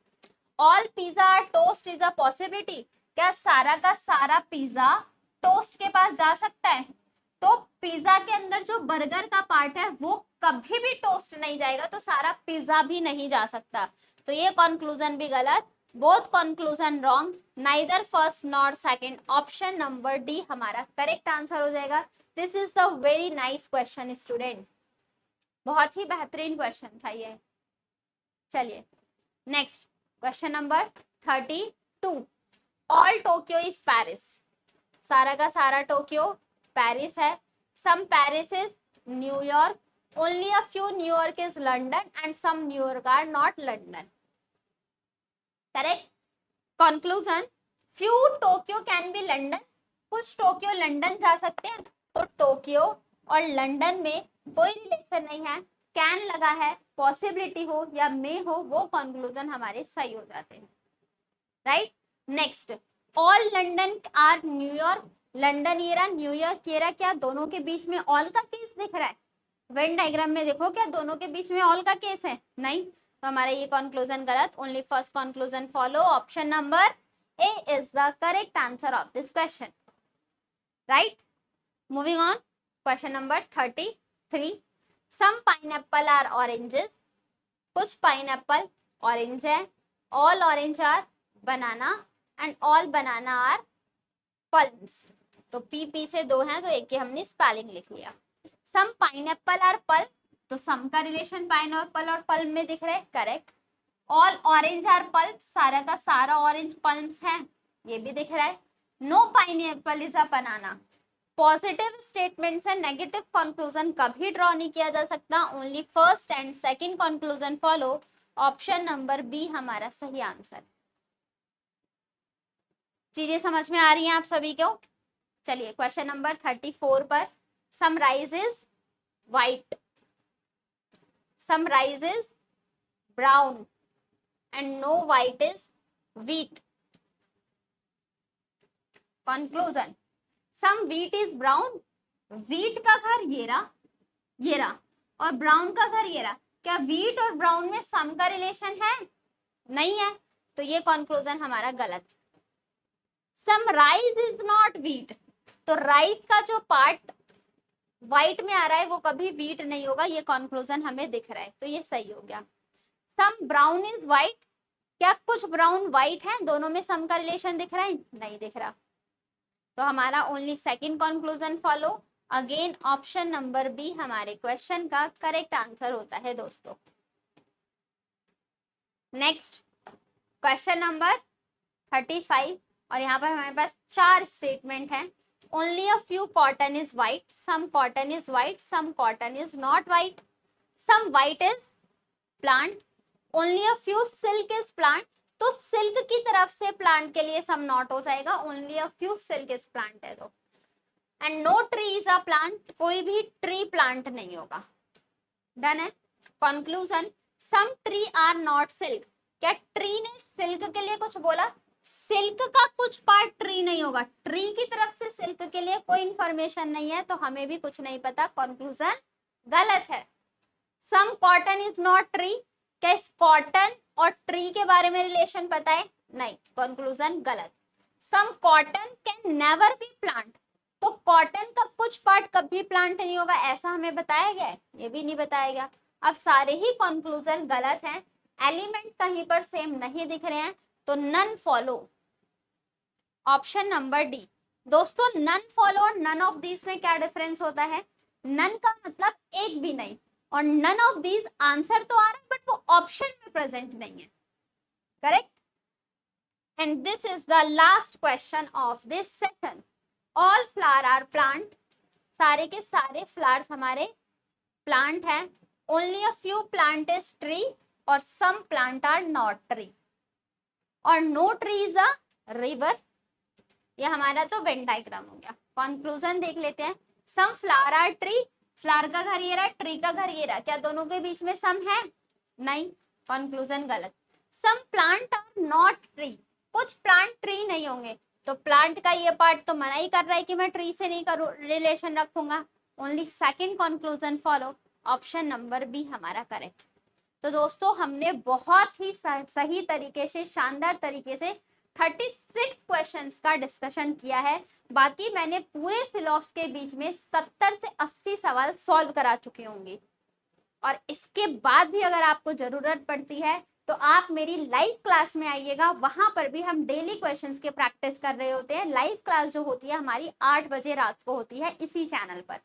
All pizza toast is a possibility, क्या सारा का सारा पिज्जा टोस्ट के पास जा सकता है, तो पिज्जा के अंदर जो बर्गर का पार्ट है वो कभी भी टोस्ट नहीं जाएगा, तो सारा पिज्जा भी नहीं जा सकता। तो ये कंक्लूजन भी गलत, both conclusion wrong, neither first not second. Option number D हमारा करेक्ट आंसर हो जाएगा। This is the very nice question student, बहुत ही बेहतरीन क्वेश्चन था ये। चलिए next question number 32। All Tokyo is Paris, सारा का सारा टोक्यो पेरिस है। Some Paris is New York, only a few New York is London and some New York are not London. Correct conclusion, few Tokyo can be London, कुछ Tokyo London जा सकते हैं। तो Tokyo और लंदन में कोई रिलेशन नहीं है, कैन लगा है, पॉसिबिलिटी हो या मे हो, वो कंक्लूजन हमारे सही हो जाते हैं। Right next, all London are New York, London ये रहा, न्यूयॉर्क ये रहा, क्या दोनों के बीच में ऑल का केस दिख रहा है? वेन डायग्राम में देखो, क्या दोनों के बीच में ऑल का केस है? नहीं, तो हमारा ये कंक्लूजन गलत। Only first conclusion follow, option number A is the correct answer of this question. Right, moving on, question number 33। Some pineapple are oranges, कुछ पाइनएप्पल ऑरेंज है, all orange are banana and all banana are plums. तो P P से दो हैं तो एक की हमने स्पेलिंग लिख लिया। सम पाइनएप्पल आर पल्म, तो सम का रिलेशन पाइनएप्पल और पल्म में दिख रहा है, correct. All orange are plum, सारा का सारा ऑरेंज पल्म्स है, ये भी दिख रहा है। No pineapple is a banana, positive statement से नेगेटिव कंक्लूजन कभी ड्रॉ नहीं किया जा सकता। Only first and second conclusion follow, option number B हमारा सही आंसर। चीजें समझ में आ रही हैं आप सभी को? चलिए क्वेश्चन नंबर 34 पर, some rice is white, some rice is brown and no white is wheat. Conclusion, some wheat is brown, wheat का घर ये रहा और ब्राउन का घर ये रहा, क्या व्हीट और ब्राउन में सम का रिलेशन है? नहीं है, तो ये कंक्लूजन हमारा गलत। Some rice is not wheat, तो राइस का जो पार्ट व्हाइट में आ रहा है वो कभी व्हीट नहीं होगा, ये कंक्लूजन हमें दिख रहा है, तो ये सही हो गया। सम ब्राउन इज व्हाइट, क्या कुछ ब्राउन व्हाइट है, दोनों में सम का रिलेशन दिख रहा है? नहीं दिख रहा, तो हमारा only second conclusion follow. Again option number B हमारे क्वेश्चन का करेक्ट आंसर होता है दोस्तों। नेक्स्ट क्वेश्चन नंबर 35, और यहाँ पर हमारे पास 4 स्टेटमेंट हैं। Only a few cotton is white, some cotton is white, some cotton is not white, some white is plant, only a few silk is plant, तो सिल्क की तरफ से प्लांट के लिए सम नॉट हो जाएगा, only a few silk is plant है तो। And no tree is a plant, कोई भी ट्री प्लांट नहीं होगा। डन है। Conclusion, some tree are not silk, क्या ट्री ने सिल्क के लिए कुछ बोला? सिल्क का कुछ पार्ट ट्री नहीं होगा, ट्री की तरफ से सिल्क के लिए कोई इंफॉर्मेशन नहीं है, तो हमें भी कुछ नहीं पता, कंक्लूजन गलत है। सम कॉटन इज नॉट ट्री, क्या इस कॉटन और ट्री के बारे में रिलेशन पता है? नहीं, कंक्लूजन गलत। Some cotton can never be plant, तो कॉटन का कुछ पार्ट कभी प्लांट नहीं होगा, ऐसा हमें बताया गया है? ये भी नहीं बताया गया। अब सारे ही कंक्लूजन गलत हैं, एलिमेंट कहीं पर सेम नहीं दिख रहे हैं, तो none follow, option number D. दोस्तों नन फॉलो और नन ऑफ दीज में क्या डिफरेंस होता है? नन का मतलब एक भी नहीं, और नन ऑफ दीज आंसर तो आ रहा है बट वो ऑप्शन में प्रेजेंट नहीं है, correct. And this is the last question of this session. All flower are plant, सारे के सारे फ्लावर्स हमारे प्लांट हैं। Only a few plant is tree और some plant are not tree, और no tree is a river. ये हमारा तो वेन डायग्राम हो गया। कंक्लूजन देख लेते हैं। Some flower are tree, flower का घर ये रहा, ट्री का घर ये रहा, क्या दोनों के बीच में सम है? नहीं, कंक्लूजन गलत। Some plant are not tree, कुछ प्लांट ट्री नहीं होंगे, तो प्लांट का ये पार्ट तो मना ही कर रहा है कि मैं ट्री से नहीं करूँ रिलेशन रखूंगा। Only second conclusion follow, option number B हमारा करेक्ट। तो दोस्तों हमने बहुत ही सही तरीके से, शानदार तरीके से 36 क्वेश्चंस का डिस्कशन किया है। बाकी मैंने पूरे सिलॉक्स के बीच में 70 से 80 सवाल सॉल्व करा चुकी होंगी। और इसके बाद भी अगर आपको जरूरत पड़ती है तो आप मेरी लाइव क्लास में आइएगा, वहां पर भी हम डेली क्वेश्चंस के प्रैक्टिस कर रहे होते हैं। लाइव क्लास जो होती है हमारी 8 बजे रात को होती है इसी चैनल पर,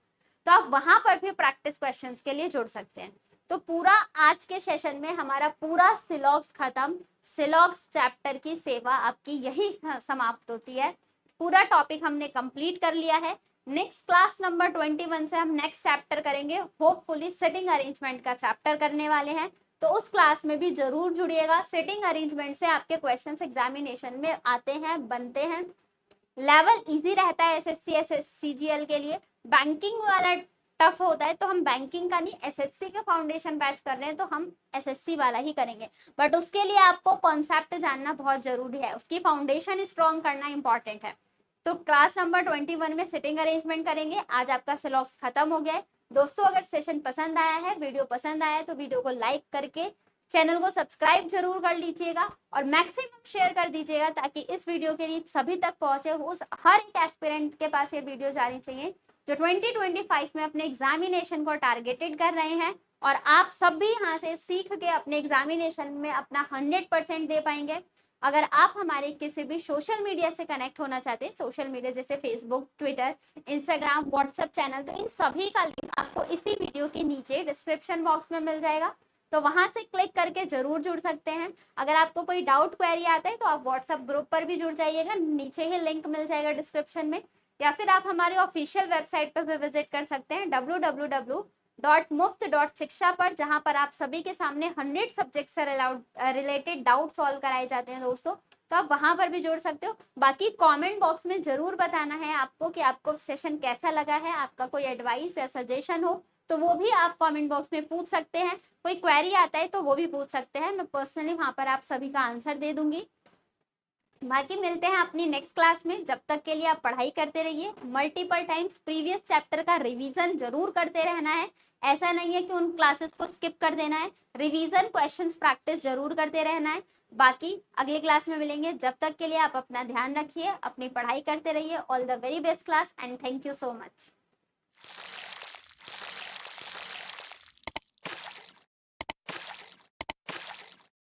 तो आप वहां पर भी प्रैक्टिस क्वेश्चंस के लिए जुड़ सकते हैं। तो पूरा आज के सेशन में हमारा पूरा सिलॉक्स खत्म। सिलॉक्स चैप्टर की सेवा आपकी यही समाप्त होती है। पूरा टॉपिक हमने कंप्लीट कर लिया है। नेक्स्ट क्लास नंबर 21 से हम नेक्स्ट चैप्टर करेंगे, होपफुली सिटिंग अरेंजमेंट का चैप्टर करने वाले हैं। तो उस क्लास में भी जरूर जुड़िएगा। सिटिंग अरेंजमेंट से आपके क्वेश्चंस एग्जामिनेशन में आते हैं, बनते हैं। लेवल इजी रहता है एसएससी सीजीएल के लिए। बैंकिंग वाला टफ होता है तो हम बैंकिंग का नहीं, एसएससी के फाउंडेशन बैच कर रहे हैं तो हम एसएससी वाला ही करेंगे। बट उसके लिए आपको कॉन्सेप्ट जानना बहुत जरूरी है, उसकी फाउंडेशन स्ट्रॉन्ग करना इंपॉर्टेंट है। तो क्लास नंबर 21 में सिटिंग अरेंजमेंट करेंगे। आज आपका सिलॉक्स खत्म हो गया है। दोस्तों अगर सेशन पसंद आया है, वीडियो पसंद आया है तो वीडियो को लाइक करके चैनल को सब्सक्राइब जरूर कर लीजिएगा और मैक्सिमम शेयर कर दीजिएगा ताकि इस वीडियो के लिए सभी तक पहुंचे। उस हर एक एस्पिरेंट के पास ये वीडियो जानी चाहिए जो 2025 में अपने एग्जामिनेशन को टारगेटेड कर रहे हैं, और आप सब भी यहाँ से सीख के अपने एग्जामिनेशन में अपना 100% दे पाएंगे। अगर आप हमारे किसी भी सोशल मीडिया से कनेक्ट होना चाहते हैं, सोशल मीडिया जैसे Facebook, Twitter, Instagram, WhatsApp channel, तो इन सभी का लिंक आपको इसी वीडियो के नीचे डिस्क्रिप्शन बॉक्स में मिल जाएगा। तो वहां से क्लिक करके जरूर जुड़ सकते हैं। अगर आपको कोई डाउट क्वेरी आता है तो आप व्हाट्सएप ग्रुप पर भी जुड़ जाइएगा, नीचे ही लिंक मिल जाएगा डिस्क्रिप्शन में। या फिर आप हमारे ऑफिशियल वेबसाइट पर भी विजिट कर सकते हैं www.muft.shiksha पर, जहां पर आप सभी के सामने 100 सब्जेक्ट से रिलेटेड डाउट सॉल्व कराए जाते हैं दोस्तों। तो आप वहां पर भी जुड़ सकते हो। बाकी कमेंट बॉक्स में जरूर बताना है आपको कि आपको सेशन कैसा लगा है। आपका कोई एडवाइस या सजेशन हो तो वो भी आप कमेंट बॉक्स में पूछ सकते हैं। कोई क्वेरी आता है तो वो भी पूछ सकते हैं, मैं पर्सनली वहां पर आप सभी का आंसर दे दूंगी। बाकी मिलते हैं अपनी नेक्स्ट क्लास में। जब तक के लिए आप पढ़ाई करते रहिए, मल्टीपल टाइम्स प्रीवियस चैप्टर का रिवीजन जरूर करते रहना है। ऐसा नहीं है कि उन क्लासेस को स्किप कर देना है, रिवीजन क्वेश्चंस प्रैक्टिस जरूर करते रहना है। बाकी अगली क्लास में मिलेंगे, जब तक के लिए आप अपना ध्यान रखिए, अपनी पढ़ाई करते रहिए। All the very best class and thank you so much.